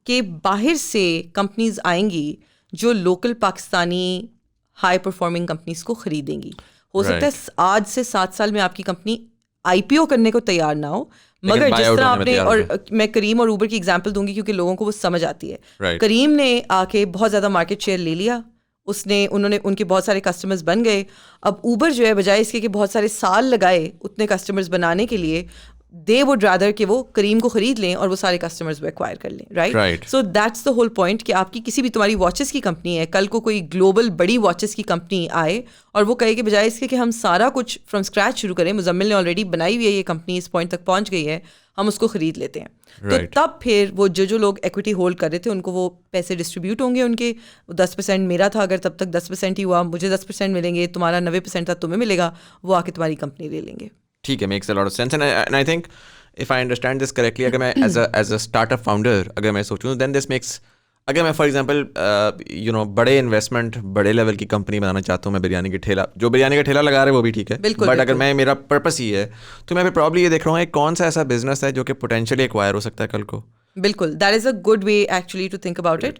कि बाहर से कंपनीज आएंगी जो local Pakistani high performing companies को खरीदेंगी। हो सकता है आज से 7 साल में आपकी कंपनी IPO करने को तैयार ना हो, मगर जिस तरह आपने, और मैं करीम और ऊबर की एग्जांपल दूंगी क्योंकि लोगों को वो समझ आती है। करीम ने आके बहुत ज़्यादा मार्केट शेयर ले लिया, उन्होंने उनके बहुत सारे कस्टमर्स बन गए। अब ऊबर जो है बजाय इसके कि बहुत सारे साल लगाए उतने कस्टमर्स बनाने के लिए, दे वुड रादर कि वो करीम को खरीद लें और वो सारे कस्टमर्स वो एक्वायर कर लें, right. So that's the whole point कि आपकी किसी भी, तुम्हारी वॉचेस की कंपनी है, कल को कोई ग्लोबल बड़ी वॉचेस की कंपनी आए और वो कहे कि बजाय इसके कि हम सारा कुछ फ्रॉम स्क्रैच शुरू करें, मुजम्मिल ने ऑलरेडी बनाई हुई है ये कंपनी, इस पॉइंट तक पहुंच गई है, हम उसको खरीद लेते हैं। तो तब फिर वो जो लोग एक्विटी होल्ड कर रहे थे उनको वो पैसे डिस्ट्रीब्यूट होंगे, उनके 10% मेरा था, अगर तब तक 10% ही हुआ, मुझे 10% मिलेंगे, तुम्हारा 90% था तुम्हें मिलेगा, वो आके तुम्हारी कंपनी ले लेंगे। ठीक है, makes a lot of sense. And I think if I understand this correctly, अगर मैं एज अ स्टार्टअप फाउंडर अगर मैं सोचूं, देन दिस मेक्स, अगर मैं फॉर एग्जांपल बड़े इन्वेस्टमेंट, बड़े लेवल की कंपनी बनाना चाहता हूँ, मैं बिरयानी का ठेला लगा रहे हैं वो भी ठीक है, बट अगर मैं, मेरा पर्पस ही है, तो मैं फिर प्रॉब्ली ये देख रहा हूँ कौन सा ऐसा बिजनेस है जो कि पोटेंशियली एक्वायर हो सकता है कल को। बिल्कुल, that is a good way actually to think about it.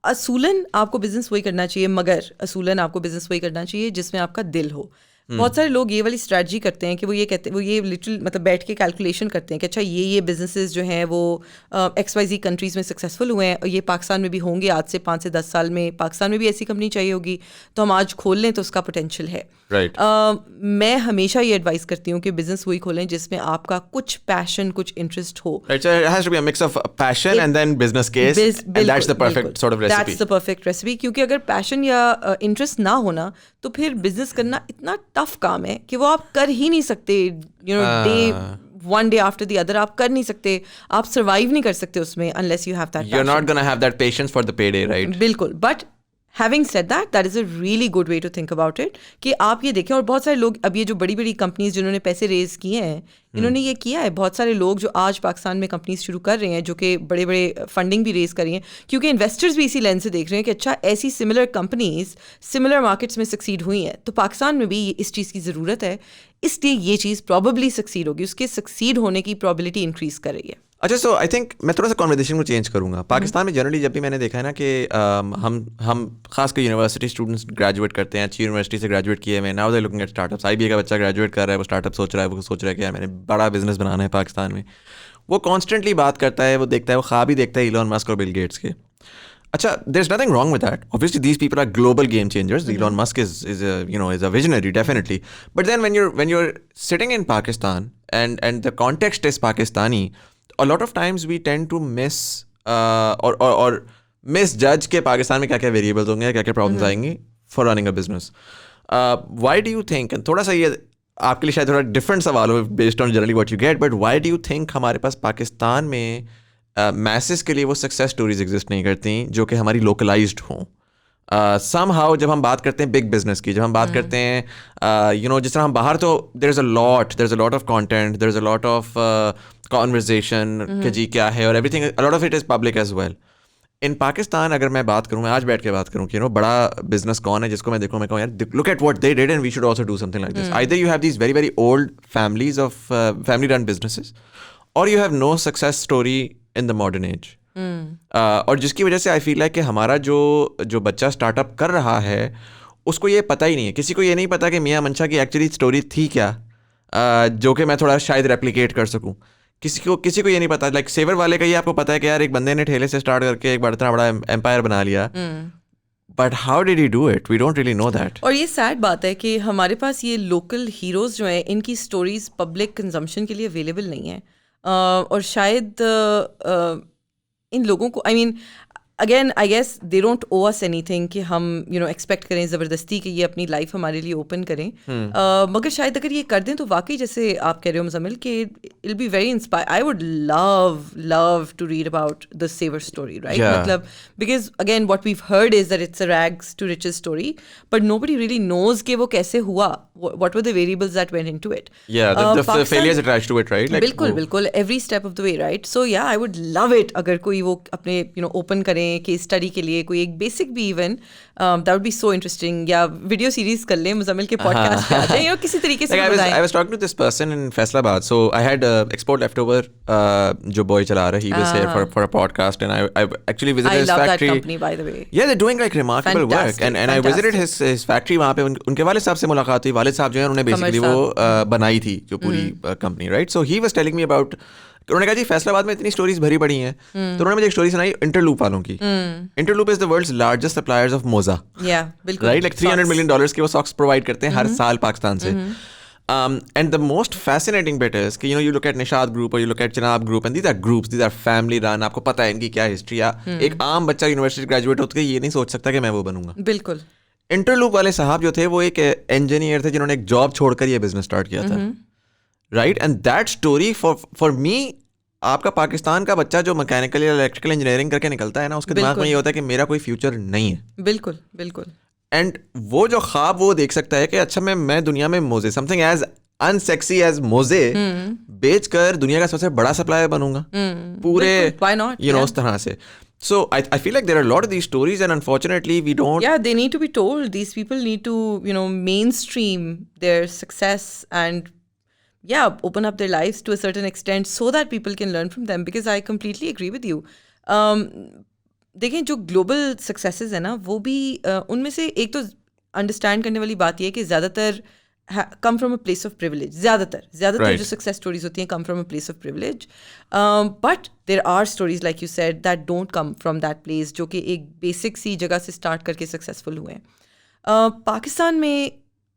असूलन आपको बिजनेस वही करना चाहिए, मगर असूलन आपको बिजनेस वही करना चाहिए जिसमें आपका दिल हो। बहुत सारे लोग ये वाली स्ट्रैटेजी करते हैं कि वो ये लिटिल मतलब बैठ के कैलकुलेशन करते हैं कि अच्छा ये बिजनेसेस जो हैं वो XYZ कंट्रीज़ में सक्सेसफुल हुए हैं और ये पाकिस्तान में भी होंगे, आज से 5 से 10 साल में पाकिस्तान में भी ऐसी कंपनी चाहिए होगी, तो हम आज खोल लें तो उसका पोटेंशियल है। राइट। मैं हमेशा ये एडवाइस करती हूँ कि बिजनेस वही खोलें जिसमें आपका कुछ पैशन, कुछ इंटरेस्ट हो। It has to be a mix of passion and then business case, and that's the perfect sort of recipe. That's the perfect recipe, क्योंकि अगर पैशन या इंटरेस्ट ना होना तो फिर बिजनेस करना इतना टफ काम है कि वो आप कर ही नहीं सकते, one day after the other आप कर नहीं सकते, आप सर्वाइव नहीं कर सकते उसमें unless you have that passion. You're not gonna have that patience for the payday, right? बिल्कुल, but having said that is a really good way to think about it कि आप ये देखें, और बहुत सारे लोग, अब ये जो बड़ी बड़ी कंपनीज जिन्होंने पैसे रेज किए हैं, इन्होंने ये किया है, बहुत सारे लोग जो आज पाकिस्तान में कंपनीज शुरू कर रहे हैं जो कि बड़े बड़े फंडिंग भी रेज कर रही हैं, क्योंकि इन्वेस्टर्स भी इसी लेंस से देख रहे हैं कि अच्छा ऐसी सिमिलर कंपनीज सिमिलर मार्केट्स में सक्सीड हुई हैं, तो पाकिस्तान में भी इस चीज़ की ज़रूरत है, इसलिए ये चीज़ प्रॉबेबली सक्सीड होगी, उसके सक्सीड होने की प्रॉबिलिटी इंक्रीज कर रही है। अच्छा, सो आई थिंक मैं थोड़ा सा कॉन्वर्सेशन को चेंज करूँगा। पाकिस्तान में जनरली जब भी मैंने देखा है ना कि हम खासकर यूनिवर्सिटी स्टूडेंट्स ग्रेजुएट करते हैं, अच्छी यूनिवर्सिटी से ग्रेजुएट किए हुए, now they looking at startups. IBA का बच्चा ग्रेजुएट कर रहा है, वो स्टार्टअप सोच रहा है, वो सोच रहा है कि यार मैंने बड़ा बिजनेस बनाना है पाकिस्तान में, वो कॉन्स्टेंटली बात करता है, वो देखता है, वो ख्वाब ही देखता है इलॉन मस्क और बिल गेट्स के। अच्छा, there's nothing wrong with that. Obviously, these people are global game changers. Elon Musk is a visionary, definitely. But then when you're sitting in Pakistan and the context is Pakistani, a lot of times we tend to miss or misjudge के पाकिस्तान में क्या क्या variables होंगे, क्या क्या problems आएंगी for running a business. Why do you think, थोड़ा सा ये आपके लिए शायद थोड़ा डिफरेंट सवाल हो based on generally what you get, but why do you think हमारे पास पाकिस्तान में मैसेस के लिए वो सक्सेस स्टोरीज एग्जिस्ट नहीं करती जो कि हमारी लोकलाइज्ड हों? somehow जब हम बात करते हैं बिग बिजनेस की, जब हम बात करते हैं जिस तरह हम बाहर, तो there's a lot of content, there's a lot of conversation कि जी क्या है, और everything, a lot of it is public as well. इन पाकिस्तान अगर मैं बात करूँ, मैं आज बैठ के बात करूँ कि बड़ा बिजनेस कौन है जिसको मैं देखूँ, मैं कहूँ यार look at what they did and we should also do something like this. Either you have these very very old families of family run businesses, और you have no success story in the modern age. और जिसकी वजह से आई feel like कि हमारा जो बच्चा startup कर रहा है उसको ये पता ही नहीं है, किसी को ये नहीं पता कि मियाँ मंशा की एक्चुअली स्टोरी थी क्या, जो कि मैं थोड़ा शायद रेप्लिकेट कर सकूँ. किसी को ये नहीं पता. लाइक सेवर वाले का ये आपको पता है कि यार एक बंदे ने ठेले से स्टार्ट करके एक बड़ा एम्पायर बना लिया, but how did he do it, we don't really know that. और ये सैड बात है कि हमारे पास ये लोकल हीरोज जो हैं, इनकी स्टोरीज पब्लिक कंजम्पशन के लिए अवेलेबल नहीं है. और शायद इन लोगों को, I mean again I guess they don't owe us anything कि हम एक्सपेक्ट करें ज़बरदस्ती कि ये अपनी लाइफ हमारे लिए ओपन करें. मगर शायद अगर ये कर दें तो वाकई जैसे आप कह रहे हो मुज़म्मिल कि it be very inspire. I would love to read about the saver story, right? मतलब because again what we've heard is that it's a rags to riches story, but nobody really knows कि वो कैसे हुआ, what were the variables that went into it. The failures attached to it, right? Like, बिल्कुल every step of the way, right? So yeah, I would love it अगर कोई वो अपने open करें केस स्टडी के लिए, कोई एक बेसिक भी even, that would be so interesting. या वीडियो सीरीज कर लें मुज़म्मिल के पॉडकास्ट पे आ जाए, किसी तरीके से बताएं. I was talking to this person in Faisalabad, so I had Export Leftover जो boy चला रहा, he was here for a podcast, and I actually visited his factory. I love that company, by the way. Yeah, they're doing like remarkable work, and I visited his factory. वहाँ पे उनके वाले साहब से मुलाकात हुई. वालिद साहब जो है उन्होंने बेसिकली वो बनाई थी जो पूरी company, right? So he was telling me about, उन्होंने कहा जी फैसलाबाद में इतनी स्टोरीज भरी पड़ी हैं, तो उन्होंने मुझे एक स्टोरी सुनाई इंटरलूप वालों की. Interloop is the world's largest suppliers of मोजा, राइट? लाइक $300 million के वो सॉक्स प्रोवाइड करते हैं हर साल पाकिस्तान से. And the most fascinating bit is कि you look at Nishad Group or you look at Chenab Group, and these are family run. आपको पता है इनकी क्या हिस्ट्री है. एक आम बच्चा यूनिवर्सिटी ग्रेजुएट होकर ये नहीं सोच सकता कि मैं वो बनूंगा. बिल्कुल. इंटरलूप वाले साहब जो थे वो एक इंजीनियर थे जिन्होंने एक जॉब छोड़कर ये बिजनेस स्टार्ट किया था, right? And that story for me, आपका पाकिस्तान का बच्चा जो मैकेनिकल या इलेक्ट्रिकल इंजीनियरिंग करके निकलता है ना, उसके दिमाग में ये होता है कि मेरा कोई फ्यूचर नहीं है. बिल्कुल. एंड वो जो ख्वाब वो देख सकता है कि अच्छा मैं दुनिया में मोजे, समथिंग एज अनसेक्सी एज मोजे बेचकर दुनिया का सबसे बड़ा सप्लायर बनूंगा पूरे, उस तरह से. So I feel like there are a lot of these stories, and unfortunately we don't. Yeah, they need to be told. These people need to, mainstream their success and open up their lives to a certain extent so that people can learn from them. Because I completely agree with you. देखें जो global successes है ना, वो भी उनमें से एक तो understand करने वाली बात ये है कि ज़्यादातर come from a place of privilege. ज़्यादातर जो success stories होती हैं come from a place of privilege. But there are stories like you said that don't come from that place, जो कि एक basic सी जगह से start करके successful हुए हैं. पाकिस्तान में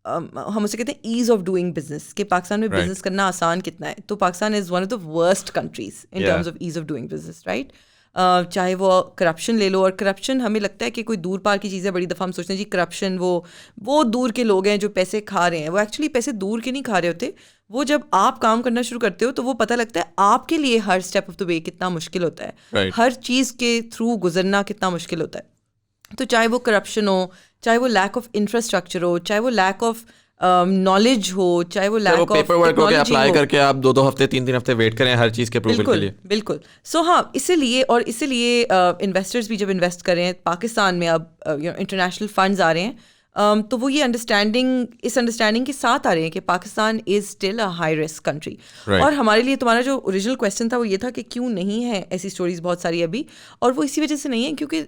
हम उसे कहते हैं ease of doing business, कि पाकिस्तान में business करना आसान कितना है. तो Pakistan is one of the worst countries in terms of ease of doing business, right? चाहे वो करप्शन ले लो, और करप्शन हमें लगता है कि कोई दूर पार की चीज़ है. बड़ी दफ़ा हम सोचते हैं जी करप्शन वो दूर के लोग हैं जो पैसे खा रहे हैं. वो एक्चुअली पैसे दूर के नहीं खा रहे होते. वो जब आप काम करना शुरू करते हो तो वो पता लगता है आपके लिए हर स्टेप ऑफ द वे कितना मुश्किल होता है, हर चीज़ के थ्रू गुजरना कितना मुश्किल होता है. तो चाहे वो करप्शन हो, चाहे वो लैक ऑफ इंफ्रास्ट्रक्चर हो, चाहे वो लैक ऑफ नॉलेज हो, चाहे वो लैक ऑफ पेपरवर्क हो, अप्लाई करके आप 2 हफ्ते 3 हफ्ते वेट करें हर चीज़ के अप्रूवल के लिए. बिल्कुल. सो हाँ, इसीलिए इन्वेस्टर्स भी जब इन्वेस्ट करें पाकिस्तान में, अब इंटरनेशनल फंड्स आ रहे हैं, तो वो इस अंडरस्टैंडिंग के साथ आ रहे हैं कि Pakistan is still a high risk country. और हमारे लिए तुम्हारा जो ओरिजिनल क्वेश्चन था वो ये था कि क्यों नहीं है ऐसी स्टोरीज बहुत सारी अभी, और वो इसी वजह से नहीं है क्योंकि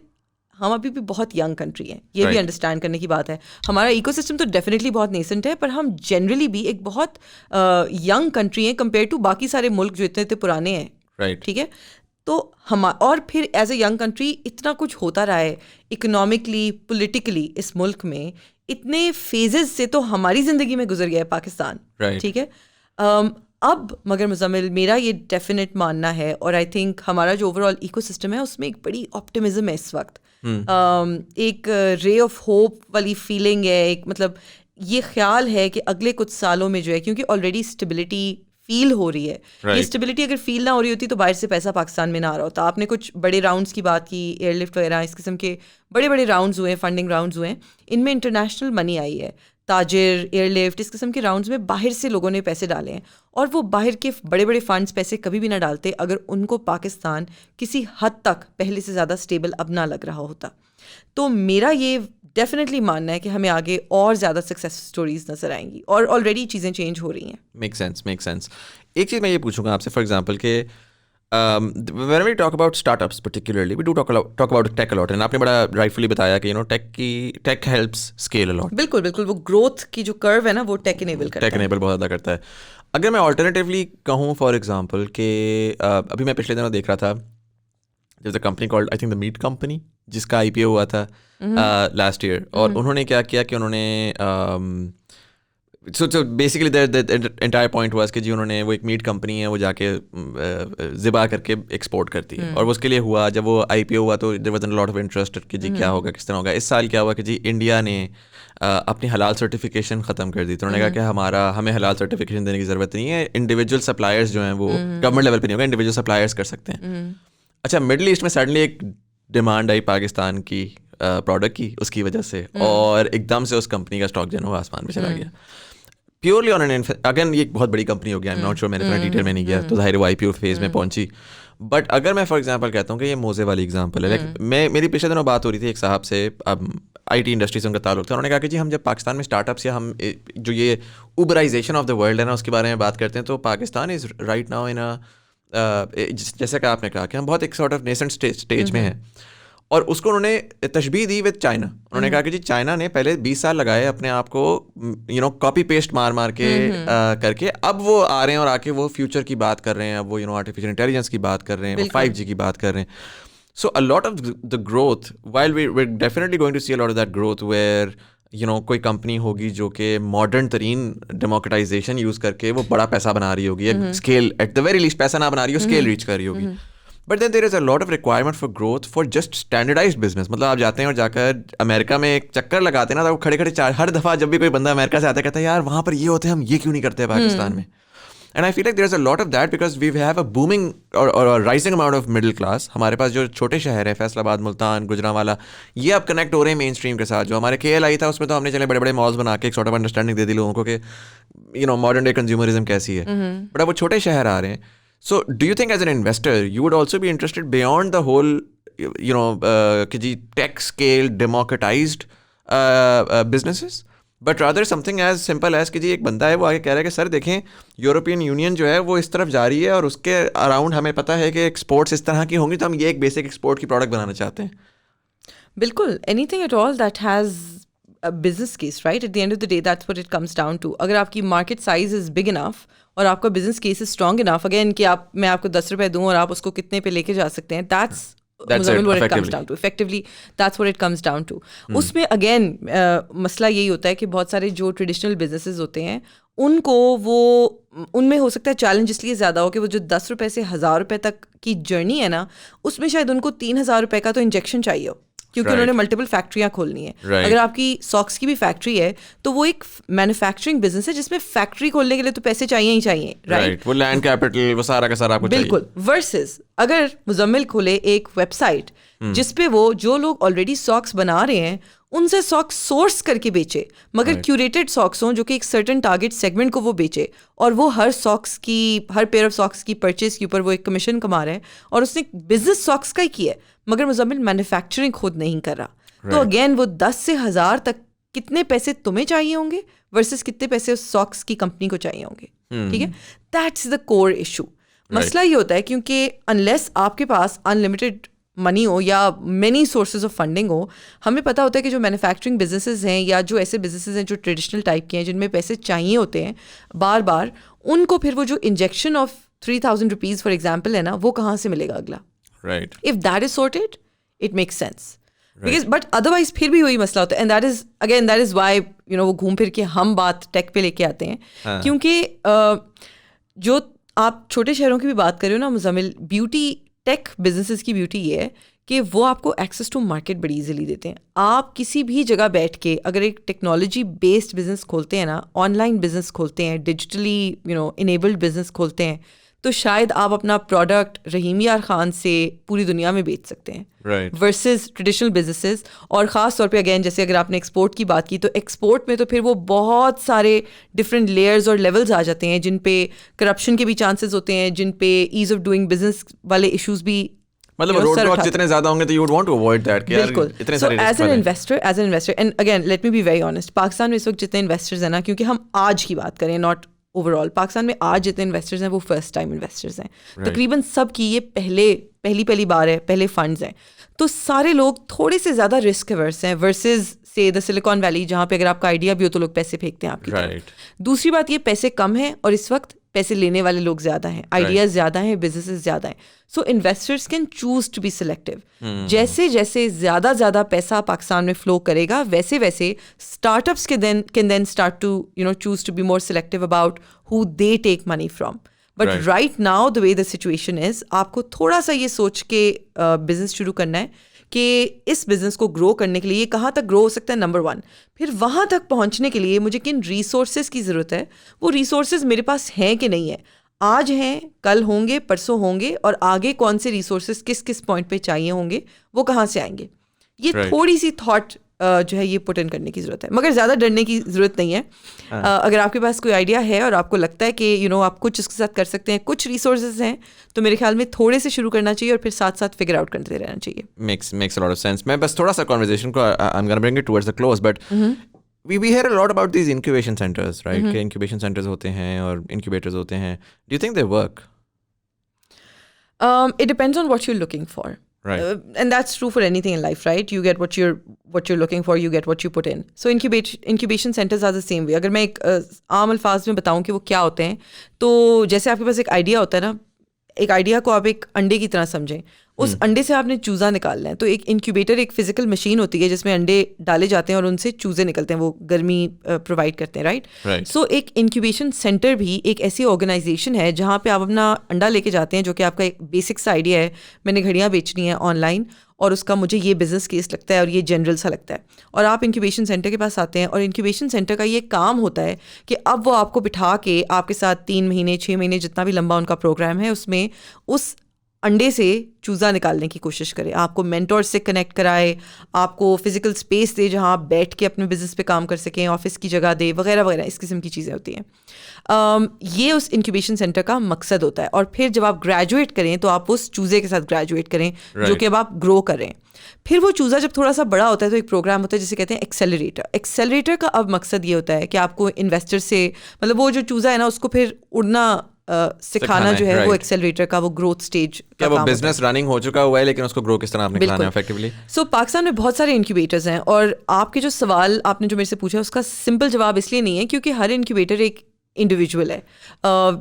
हम अभी भी बहुत यंग कंट्री हैं. ये भी अंडरस्टैंड करने की बात है. हमारा इकोसिस्टम तो डेफिनेटली बहुत नेसेंट है, पर हम जनरली भी एक बहुत यंग कंट्री हैं कंपेयर टू बाकी सारे मुल्क जो इतने पुराने हैं. ठीक है. तो और फिर एज ए यंग कंट्री इतना कुछ होता रहा है इकोनॉमिकली, पॉलिटिकली इस मुल्क में, इतने फेजेस से तो हमारी ज़िंदगी में गुजर गया है पाकिस्तान. ठीक है. अब मगर मुज़म्मिल, मेरा ये डेफिनेट मानना है, और आई थिंक हमारा जो ओवरऑल इकोसिस्टम है उसमें एक बड़ी ऑप्टिमिज्म है इस वक्त. एक रे ऑफ होप वाली फीलिंग है, एक मतलब ये ख्याल है कि अगले कुछ सालों में जो है, क्योंकि ऑलरेडी स्टेबिलिटी फील हो रही है। ये स्टेबिलिटी अगर फील ना हो रही होती तो बाहर से पैसा पाकिस्तान में ना आ रहा होता। आपने कुछ बड़े राउंड्स की बात की, एयरलिफ्ट वगैरह, इस किस्म के बड़े बड़े राउंड्स हुए हैं, फंडिंग राउंड्स हुए हैं, इनमें इंटरनेशनल मनी आई है। ताजिर, एयरलिफ्ट, इस किस्म के राउंड्स में बाहर से लोगों ने पैसे डाले हैं, और वो बाहर के बड़े बड़े फंड्स पैसे कभी भी ना डालते अगर उनको पाकिस्तान किसी हद तक पहले से ज़्यादा स्टेबल अब ना लग रहा होता। तो मेरा ये डेफिनेटली मानना है कि हमें आगे और ज़्यादा सक्सेस स्टोरीज नजर आएंगी, और ऑलरेडी चीज़ें चेंज हो रही हैं। Make sense. एक चीज़ मैं ये पूछूंगा आपसे, फॉर एग्जांपल के when we talk about startups particularly, we do talk about tech a lot, and आपने बड़ा rightfully बताया कि tech helps scale a lot. बिल्कुल, वो ग्रोथ की जो कर्व है ना, वो टेक इनेबल करता है। टेक इनेबल बहुत ज़्यादा करता है। अगर मैं ऑल्टरनेटिवली कहूँ फॉर एग्जांपल कि अभी मैं पिछले दिनों देख रहा था, there's a company called I think the Meat Company, जिसका IPO हुआ था लास्ट ईयर, और उन्होंने क्या किया कि उन्होंने so basically the entire point was कि जी उन्होंने, वो एक मीट कंपनी है, वो जाके ज़िबा करके एक्सपोर्ट करती है, और वो उसके लिए हुआ, जब वो IPO हुआ तो there was a lot of interest कि जी क्या होगा, किस तरह होगा। इस साल क्या हुआ कि जी इंडिया ने अपनी हलाल सर्टिफिकेशन ख़त्म कर दी। तो उन्होंने कहा कि हमें हलाल सर्टिफिकेशन देने की ज़रूरत नहीं है, इंडिविजुअल सप्लायर्स जो हैं वो गवर्नमेंट लेवल पर नहीं होगा, इंडिविजुअल सप्लायर्स कर सकते हैं। अच्छा, मिडल ईस्ट में सडनली एक डिमांड आई पाकिस्तान की प्रोडक्ट की, उसकी वजह से, और एकदम से उस कंपनी का स्टॉक जो है वो आसमान पे चला गया, प्योरली ऑन एन, अगेन ये एक बहुत बड़ी कंपनी हो गया, आई एम नॉट श्योर, मैंने इतना डिटेल में नहीं गया, तो जाहिर वो IPO फेज में पहुंची। बट अगर मैं फॉर एग्जांपल कहता हूँ कि ये मोजे वाली एग्जांपल है, मेरी पिछले दिनों बात हो रही थी एक साहब से, IT इंडस्ट्री से उनका ताल्लुक था। उन्होंने कहा कि जी हम जब पाकिस्तान में स्टार्टअप्स या हम जो ये उबराइजेशन ऑफ द वर्ल्ड है ना, उसके बारे में बात करते हैं, तो Pakistan is right now in जैसे कि आपने कहा कि हम बहुत एक सॉर्ट ऑफ नेसेंट स्टेज में हैं, और उसको उन्होंने तशबीह दी विद चाइना। उन्होंने कहा कि जी चाइना ने पहले 20 साल लगाए अपने आप को कॉपी पेस्ट मार के करके, अब वो आ रहे हैं और आके वो फ्यूचर की बात कर रहे हैं, अब वो आर्टिफिशियल इंटेलिजेंस की बात कर रहे हैं, वो 5G की बात कर रहे हैं। So a lot of the growth, while we definitely going to see a lot of that growth where कोई कंपनी होगी जो कि मॉडर्न तरीन डेमोक्रेटाइजेशन यूज़ करके वो बड़ा पैसा बना रही होगी, scale at the very least पैसा ना बना रही हो, स्केल रीच कर रही होगी। But then there is a lot of requirement for growth for just standardised business. मतलब आप जाते हैं और जाकर अमेरिका में एक चक्कर लगाते हैं ना, तो वो खड़े हर दफ़ा जब भी कोई बंदा अमेरिका से आता है कहता है यार वहाँ पर ये होते हैं, हम ये क्यों नहीं करते पाकिस्तान में। And I feel like there is a lot of that because we have a booming और rising amount of middle class. हमारे पास जो छोटे शहर है, फैसलाबाद, मुल्तान, गुजरांवाला, ये अब कनेक्ट हो रहे हैं मेन स्ट्रीम के साथ। जो हमारे KLI था उसमें तो हमने चले बड़े बड़े मॉल्स बना के एक सॉर्ट ऑफ अंडरस्टैंडिंग दे दी लोगों को कि मॉडर्न डे कंज्यूमरिज्म कैसी है। बट अब वो छोटे शहर आ रहे हैं। So, do you think as an investor, you would also be interested beyond the whole, कि जी tech scale democratized businesses, but rather something as simple as कि जी एक बंदा है वो आगे कह रहा है कि सर देखें यूरोपियन यूनियन जो है वो इस तरफ जा रही है और उसके अराउंड हमें पता है कि एक्सपोर्ट्स इस तरह की होंगी, तो हम ये एक बेसिक एक्सपोर्ट की प्रोडक्ट बनाना चाहते हैं। बिल्कुल, anything at all that has a business case, right? At the end of the day, that's what it comes down to. अगर आपकी market size is big enough और आपका business case is strong enough, again कि मैं आपको 10 रुपए दूं और आप उसको कितने पे लेके जा सकते हैं, that's what it comes down to. Effectively, that's what it comes down to. उसमें again मसला यही होता है कि बहुत सारे जो ट्रेडिशनल बिजनेसेस होते हैं उनमें हो सकता है चैलेंज इसलिए ज़्यादा हो कि वो जो 10 रुपए से 1000 रुपए तक की जर्नी है ना, उसमें शायद उनको 3000 रुपए का तो इंजेक्शन चाहिए हो, क्योंकि उन्होंने मल्टीपल फैक्ट्रियां खोलनी है। अगर आपकी सॉक्स की भी फैक्ट्री है तो वो एक मैन्युफैक्चरिंग बिजनेस है जिसमें फैक्ट्री खोलने के लिए तो पैसे चाहिए ही चाहिए, राइट? वो लैंड कैपिटल, वो सारा का सारा आपको चाहिए। बिल्कुल। वर्सेस अगर मुजम्मिल खोले एक वेबसाइट जिसपे वो जो लोग ऑलरेडी सॉक्स बना रहे हैं उनसे सॉक्स सोर्स करके बेचे, मगर क्यूरेटेड सॉक्स हों जो कि एक सर्टेन टारगेट सेगमेंट को वो बेचे, और वो हर पेयर ऑफ सॉक्स की परचेज के ऊपर वो एक कमीशन कमा रहे हैं, और उसने बिजनेस सॉक्स का ही किया है, मगर मुजम्मिल मैन्युफैक्चरिंग खुद नहीं कर रहा। तो अगेन वो 10 से 1000 तक कितने पैसे तुम्हें चाहिए होंगे वर्सेस कितने पैसे उस सॉक्स की कंपनी को चाहिए होंगे, ठीक है? That's the core issue. मसला ये होता है क्योंकि अनलेस आपके पास अनलिमिटेड मनी हो या मेनी सोर्सेज ऑफ फंडिंग हो, हमें पता होता है कि जो मैन्युफैक्चरिंग बिजनेसेस हैं या जो ऐसे बिजनेसेस हैं जो ट्रेडिशनल टाइप के हैं जिनमें पैसे चाहिए होते हैं बार बार, उनको फिर वो जो injection of 3000 rupees for example है ना, वो कहाँ से मिलेगा अगला? Right. If that is sorted it makes sense, because but otherwise फिर भी वही मसला होता है। एंड दैट इज वाई वो घूम फिर के हम बात टेक पे लेके आते हैं, क्योंकि जो आप छोटे शहरों की भी बात कर रहे हो ना मुजम्मिल, ब्यूटी टेक बिजनेसेस की ब्यूटी ये है कि वो आपको एक्सेस टू मार्केट बड़ी इजीली देते हैं। आप किसी भी जगह बैठ के अगर एक टेक्नोलॉजी बेस्ड बिजनेस खोलते हैं ना, ऑनलाइन बिजनेस खोलते हैं, डिजिटली इनेबल्ड बिजनेस खोलते हैं, तो शायद आप अपना प्रोडक्ट रहीम यार खान से पूरी दुनिया में बेच सकते हैं वर्सेस ट्रेडिशनल बिजनेसेस। और ख़ास तौर पे अगेन जैसे अगर आपने एक्सपोर्ट की बात की, तो एक्सपोर्ट में तो फिर वो बहुत सारे डिफरेंट लेयर्स और लेवल्स आ जाते हैं जिन पे करप्शन के भी चांसेस होते हैं, जिन पे ईज ऑफ डूइंग बिजनेस वाले इश्यूज भी मतलब रोड ब्लॉक्स जितने ज्यादा होंगे तो you would want to avoid that कि यार इतने सारे as an investor and again let me be very honest, Pakistan में इस वक्त जितने इन्वेस्टर्स हैं ना, क्योंकि हम आज की बात करें नॉट ओवरऑल, पाकिस्तान में आज जितने इन्वेस्टर्स हैं वो फर्स्ट टाइम इन्वेस्टर्स हैं तकरीबन सब की, ये पहली बार है, पहले फंड्स हैं, तो सारे लोग थोड़े से ज़्यादा रिस्क अवर्स हैं वर्सेस से द सिलिकॉन वैली, जहाँ पे अगर आपका आइडिया भी हो तो लोग पैसे फेंकते हैं आपकी तरफ। दूसरी बात, ये पैसे कम हैं और इस वक्त पैसे लेने वाले लोग ज़्यादा हैं, आइडियाज़ ज़्यादा हैं, बिजनेसेस ज़्यादा हैं, so investors can choose to be selective. जैसे जैसे ज़्यादा पैसा पाकिस्तान में फ्लो करेगा, वैसे वैसे startups can then start to choose to be more selective about who they take money from. But right now the way the situation is, आपको थोड़ा सा ये सोच के बिजनेस शुरू करना है कि इस बिज़नेस को ग्रो करने के लिए ये कहाँ तक ग्रो हो सकता है, नंबर 1। फिर वहाँ तक पहुँचने के लिए मुझे किन रिसोर्सेज की ज़रूरत है, वो रिसोर्सेज मेरे पास हैं कि नहीं है, आज हैं, कल होंगे, परसों होंगे, और आगे कौन से रिसोर्सेज किस किस पॉइंट पे चाहिए होंगे, वो कहाँ से आएंगे। ये थोड़ी सी थॉट जो है ये पुट इन करने की ज़रूरत है, मगर ज़्यादा डरने की ज़रूरत नहीं है। अगर आपके पास कोई आइडिया है और आपको लगता है कि आप कुछ इसके साथ कर सकते हैं, कुछ रिसोर्सेज हैं, तो मेरे ख्याल में थोड़े से शुरू करना चाहिए और फिर साथ साथ फिगर आउट करते रहना चाहिए। Makes a lot of sense. मैं बस थोड़ा सा कॉन्वर्जेशन को I'm gonna bring it towards the close, but we hear a lot about these incubation centers, right? कि incubation centers होते हैं और incubators होते हैं. Do you think they work? It depends on what you're looking for. Right. And that's true for anything in life, right? You get what you're looking for, you get what you put in. So incubation centers are the same way. अगर मैं एक आम अल्फाज में बताऊं कि वो क्या होते हैं, तो जैसे आपके पास एक आइडिया होता है ना, एक आइडिया को आप एक अंडे की तरह समझें, उस अंडे से आपने चूज़ा निकालना है, तो एक इंक्यूबेटर एक फिजिकल मशीन होती है जिसमें अंडे डाले जाते हैं और उनसे चूज़े निकलते हैं, वो गर्मी प्रोवाइड करते हैं, राइट? सो एक इंक्यूबेशन सेंटर भी एक ऐसी ऑर्गेनाइजेशन है जहाँ पे आप अपना अंडा लेके जाते हैं, जो कि आपका एक बेसिक सा आइडिया है, मैंने घड़ियाँ बेचनी है ऑनलाइन और उसका मुझे ये बिज़नेस केस लगता है और ये जनरल सा लगता है, और आप इंक्यूबेशन सेंटर के पास आते हैं, और इंक्यूबेशन सेंटर का ये काम होता है कि अब वो आपको बिठा के आपके साथ 3 महीने 6 महीने जितना भी लंबा उनका प्रोग्राम है, उसमें उस अंडे से चूज़ा निकालने की कोशिश करे, आपको मेंटोर से कनेक्ट कराए, आपको फिजिकल स्पेस दे जहाँ आप बैठ के अपने बिजनेस पे काम कर सकें, ऑफिस की जगह दे, वगैरह वगैरह, इस किस्म की चीज़ें होती हैं। ये उस इंक्यूबेशन सेंटर का मकसद होता है। और फिर जब आप ग्रेजुएट करें तो आप उस चूज़े के साथ ग्रेजुएट करें, जो कि अब आप ग्रो करें। फिर वो चूज़ा जब थोड़ा सा बड़ा होता है तो एक प्रोग्राम होता है जिसे कहते हैं एक्सेलरेटर का अब मकसद ये होता है कि आपको इन्वेस्टर से, मतलब वो जो चूज़ा है ना, उसको फिर उड़ना सिखाना जो है, वो एक्सेलरेटर का वो ग्रोथ स्टेज का वो बिजनेस रनिंग हो चुका हुआ है, लेकिन उसको ग्रो किस तरह आपने कराना है इफेक्टिवली। सो पाकिस्तान में बहुत सारे इंक्यूबेटर्स हैं, और आपके जो सवाल आपने जो मेरे से पूछा उसका सिंपल जवाब इसलिए नहीं है क्योंकि हर इंक्यूबेटर एक इंडिविजुअल है।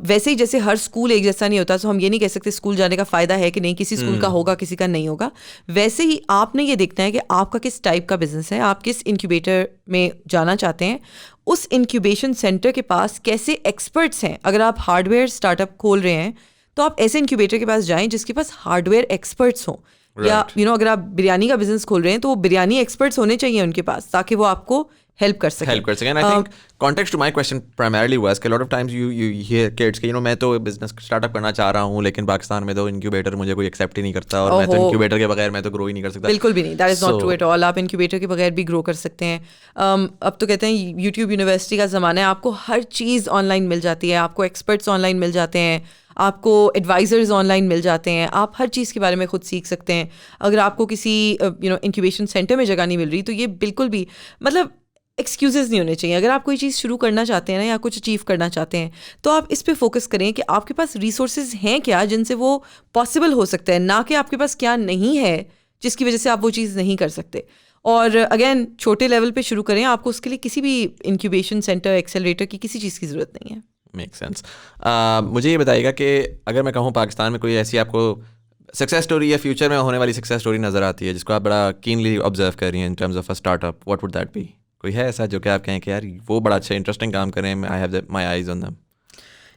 वैसे ही जैसे हर स्कूल एक जैसा नहीं होता, तो हम ये नहीं कह सकते स्कूल जाने का फ़ायदा है कि नहीं, किसी स्कूल का होगा किसी का नहीं होगा। वैसे ही आपने ये देखना है कि आपका किस टाइप का बिजनेस है, आप किस इंक्यूबेटर में जाना चाहते हैं, उस इंक्यूबेशन सेंटर के पास कैसे एक्सपर्ट्स हैं। अगर आप हार्डवेयर स्टार्टअप खोल रहे हैं तो आप ऐसे इंक्यूबेटर के पास जाएं जिसके पास हार्डवेयर एक्सपर्ट्स हों, या अगर आप बिरयानी का बिजनेस खोल रहे हैं तो वो बिरयानी एक्सपर्ट्स होने चाहिए उनके पास, ताकि वो आपको हेल्प कर सकें। And I think context to my question primarily was कि a lot of times you hear kids कि मैं तो बिजनेस स्टार्टअप करना चाह रहा हूँ, लेकिन पाकिस्तान में तो इंक्यूबेटर मुझे कोई एक्सेप्ट ही नहीं करता, और मैं तो इंक्यूबेटर के बगैर मैं तो ग्रो ही नहीं कर सकता। बिल्कुल भी नहीं, that is not true at all. आप इंक्यूबेटर के बगैर भी ग्रो कर सकते हैं। अब तो कहते हैं यूट्यूब यूनिवर्सिटी का ज़माना है, आपको हर चीज़ ऑनलाइन मिल जाती है, आपको एक्सपर्ट्स ऑनलाइन मिल जाते हैं, आपको एडवाइज़र्स ऑनलाइन मिल जाते हैं, आप हर चीज़ के बारे में खुद सीख सकते हैं। अगर आपको किसी इंक्यूबेशन सेंटर में जगह नहीं मिल रही, तो ये बिल्कुल भी मतलब एक्सक्यूज़ेस नहीं होने चाहिए। अगर आप कोई चीज़ शुरू करना चाहते हैं ना, या कुछ अचीव करना चाहते हैं, तो आप इस पे फोकस करें कि आपके पास रिसोर्सेज हैं क्या जिनसे वो पॉसिबल हो सकता है, ना कि आपके पास क्या नहीं है जिसकी वजह से आप वो चीज़ नहीं कर सकते। और अगेन छोटे लेवल पे शुरू करें, आपको उसके लिए किसी भी इंक्यूबेशन सेंटर, एक्सेलरेटर की किसी चीज़ की ज़रूरत नहीं है। Make sense. मुझे ये बताइएगा कि अगर मैं कहूँ पाकिस्तान में कोई ऐसी आपको सक्सेस स्टोरी या फ्यूचर में होने वाली सक्सेस स्टोरी नज़र आती है जिसको आप बड़ा कीनली ऑब्जर्व कर रही हैं in terms of a startup, what would that be? कोई है ऐसा जो कि आप कहें कि यार वो बड़ा अच्छा इंटरेस्टिंग काम करें, I have my eyes on them?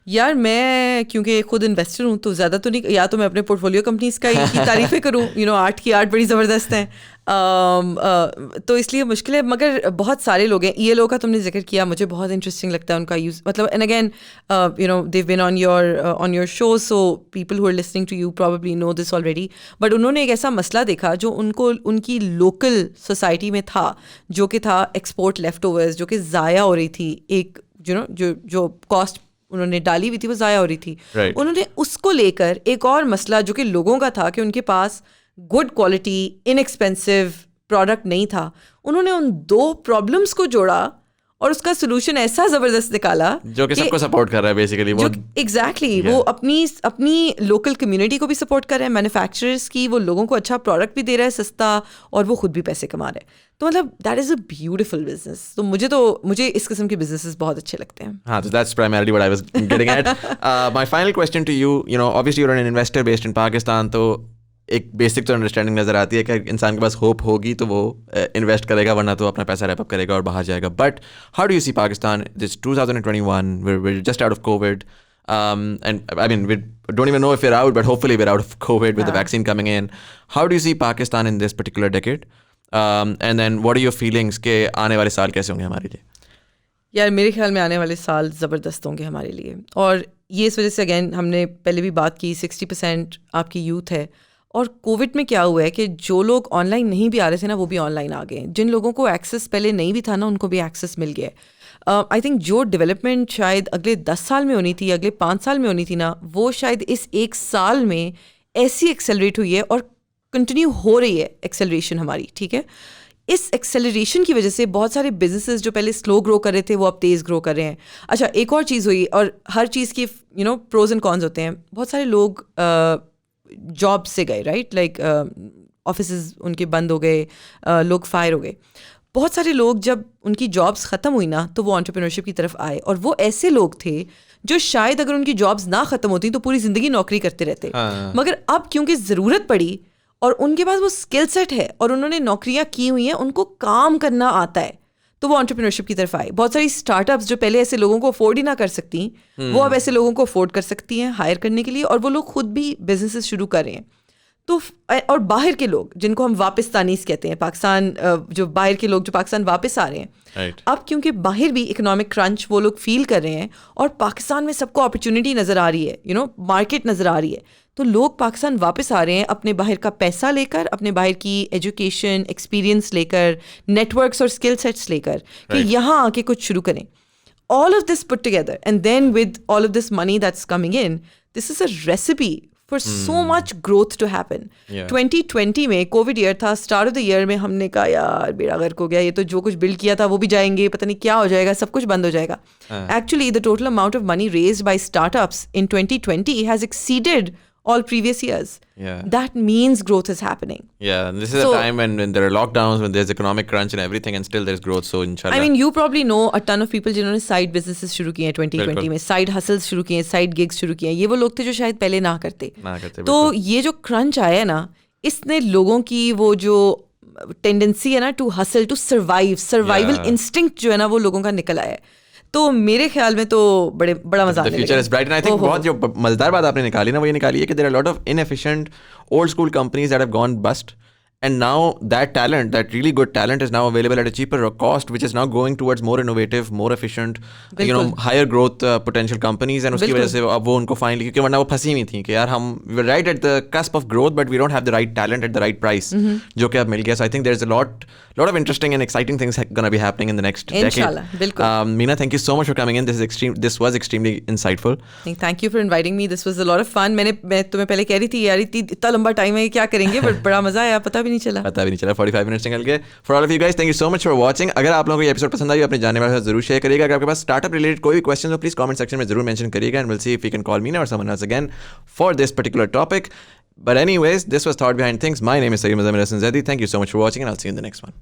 यार मैं क्योंकि खुद इन्वेस्टर हूँ तो ज़्यादा तो नहीं, या तो मैं अपने पोर्टफोलियो कंपनीज की तारीफ़ें करूँ, 8 की 8 बड़ी ज़बरदस्त हैं, तो इसलिए मुश्किल है। मगर बहुत सारे लोग हैं, ELO का तुमने जिक्र किया, मुझे बहुत इंटरेस्टिंग लगता है उनका यूज़, मतलब and again they've been on your show, so people who are listening to you probably know this already, but उन्होंने एक ऐसा मसला देखा जो उनको उनकी लोकल सोसाइटी में था, जो कि था एक्सपोर्ट लेफ्ट ओवर्स, जो कि ज़ाया हो रही थी, एक जो कॉस्ट उन्होंने डाली हुई थी वो ज़ाया हो रही थी। उन्होंने उसको लेकर एक और मसला जो कि लोगों का था कि उनके पास गुड क्वालिटी इनएक्सपेंसिव प्रोडक्ट नहीं था, उन्होंने उन दो प्रॉब्लम्स को जोड़ा और उसका सोल्यूशन ऐसा ज़बरदस्त निकाला जो कि सबको सपोर्ट कर रहा है बेसिकली। एग्जैक्टली वो अपनी लोकल कम्युनिटी को भी सपोर्ट कर रहे हैं, मैन्युफैक्चरर्स की, वो लोगों को अच्छा प्रोडक्ट भी दे रहा है सस्ता, और वो खुद भी पैसे कमा रहे हैं। तो मतलब that is a beautiful business. तो मुझे इस किस्म के बिजनेसेस बहुत अच्छे लगते हैं। हाँ, so that's primarily what I was getting at. My final question to you, obviously you're an investor based in Pakistan, तो एक बेसिक तो अंडरस्टैंडिंग नज़र आती है कि इंसान के पास होप होगी तो वो इन्वेस्ट करेगा, वरना तो अपना पैसा रैप अप करेगा और बाहर जाएगा। But how do you see Pakistan? This 2021, we're just out of COVID, and I mean we don't even know if we're out, but hopefully we're out of COVID with the vaccine coming in. How do you see Pakistan in this particular decade? And then what are your feelings के आने वाले साल कैसे होंगे हमारे लिए? यार मेरे ख्याल में आने वाले साल ज़बरदस्त होंगे हमारे लिए, और ये इस वजह से अगेन हमने पहले भी बात की, 60% आपकी यूथ है, और कोविड में क्या हुआ है कि जो लोग ऑनलाइन नहीं भी आ रहे थे ना, वो भी ऑनलाइन आ गए। जिन लोगों को एक्सेस पहले नहीं भी था ना, उनको भी एक्सेस मिल गया। आई थिंक जो डेवलपमेंट शायद अगले 10 साल में होनी थी, अगले 5 साल में होनी थी ना, वो शायद इस 1 साल में ऐसी एक्सेलरेट हुई है और कंटिन्यू हो रही है एक्सेलरेशन हमारी, ठीक है। इस एक्सेलरेशन की वजह से बहुत सारे बिजनेसेस जो पहले स्लो ग्रो कर रहे थे वो अब तेज़ ग्रो कर रहे हैं। अच्छा, एक और चीज़ हुई, और हर चीज़ की प्रोज एंड कॉन्स होते हैं। बहुत सारे लोग जॉब से गए, राइट, लाइक ऑफिसेज उनके बंद हो गए, लोग फायर हो गए। बहुत सारे लोग जब उनकी जॉब्स ख़त्म हुई ना, तो वो एंटरप्रेन्योरशिप की तरफ आए, और वो ऐसे लोग थे जो शायद अगर उनकी जॉब्स ना ख़त्म होती तो पूरी ज़िंदगी नौकरी करते रहते। मगर अब क्योंकि ज़रूरत पड़ी और उनके पास वो स्किल सेट है और उन्होंने नौकरियां की हुई हैं, उनको काम करना आता है, तो वो एंटरप्रेन्योरशिप की तरफ आए। बहुत सारी स्टार्टअप्स जो पहले ऐसे लोगों को अफोर्ड ही ना कर सकती, वो अब ऐसे लोगों को अफोर्ड कर सकती हैं हायर करने के लिए, और वो लोग खुद भी बिजनेसेस शुरू कर रहे हैं। तो और बाहर के लोग जिनको हम वापस्तानीस कहते हैं, पाकिस्तान, जो बाहर के लोग जो पाकिस्तान वापस आ रहे हैं, अब क्योंकि बाहर भी इकोनॉमिक क्रंच वो लोग फील कर रहे हैं और पाकिस्तान में सबको अपॉर्चुनिटी नज़र आ रही है, मार्केट नज़र आ रही है, तो लोग पाकिस्तान वापस आ रहे हैं अपने बाहर का पैसा लेकर, अपने बाहर की एजुकेशन एक्सपीरियंस लेकर, नेटवर्क्स और स्किल सेट्स लेकर, कि यहाँ आके कुछ शुरू करें। All of this put together and then with all of this money that's coming in, this is a recipe for so much growth to happen. 2020 में कोविड ईयर था, स्टार्ट ऑफ द ईयर में हमने कहा यार बेड़ा गर्क हो गया, ये तो जो कुछ बिल्ड किया था वो भी जाएंगे, पता नहीं क्या हो जाएगा, सब कुछ बंद हो जाएगा। Actually, the total amount of money raised by startups in 2020 has exceeded all previous years. That means growth is happening. This is a time when there are lockdowns, when there's economic crunch and everything, and still there's growth. So inshallah. I mean, you probably know a ton of people जिन्होंने side businesses शुरू किए हैं 2020 में, side hustles शुरू किए हैं, side gigs शुरू किए हैं। ये वो लोग थे जो शायद पहले ना करते। तो ये जो crunch आया है ना, इसने लोगों की वो जो टेंडेंसी है ना to hustle, to survival instinct जो है ना, वो लोगों का निकल आया है। तो मेरे ख्याल में तो बड़ा मजा आने future is bright. And I think बहुत जो मजेदार बात आपने निकाली ना, वो ये निकाली है कि there are lot of inefficient old school companies that have gone bust, and now that talent, that really good talent, is now available at a cheaper cost, which is now going towards more innovative, more efficient, higher growth potential companies, and उसकी वजह से अब वो उनको finally, क्योंकि वरना वो फंसी हुई थी कि यार हम we were right at the cusp of growth but we don't have the right talent at the right price, जो कि अब मिल गया। So I think there's a lot of interesting and exciting things gonna be happening in the next decade. Inshallah, बिल्कुल। Meena, thank you so much for coming in. This was extremely insightful. Thank you for inviting me. This was a lot of fun. मैं तुम्हें पहले कह रही थी यार इतना लंबा टाइम है, क्या करेंगे, बट बड़ा मजा आया, पता भी नहीं चला 45 मिनट्स निकल गए। For all of you guys, thank you so much for watching. अगर आप लोगों को ये एपिसोड पसंद आई, अपने जानने वाले के साथ जरूर शेयर करिएगा। अगर आपके पास स्टार्टअप रिलेटेड कोई भी क्वेश्चन हो, प्लीज कमेंट सेक्शन में जरूर मेंशन करिएगा, and will see if we can call Meena और someone else again for this particular topic. But anyways, this was Thought Behind Things. My name is Sayyid Muzammil Hassan Zaidi. Thank you so much for watching, and I'll see you in the next one.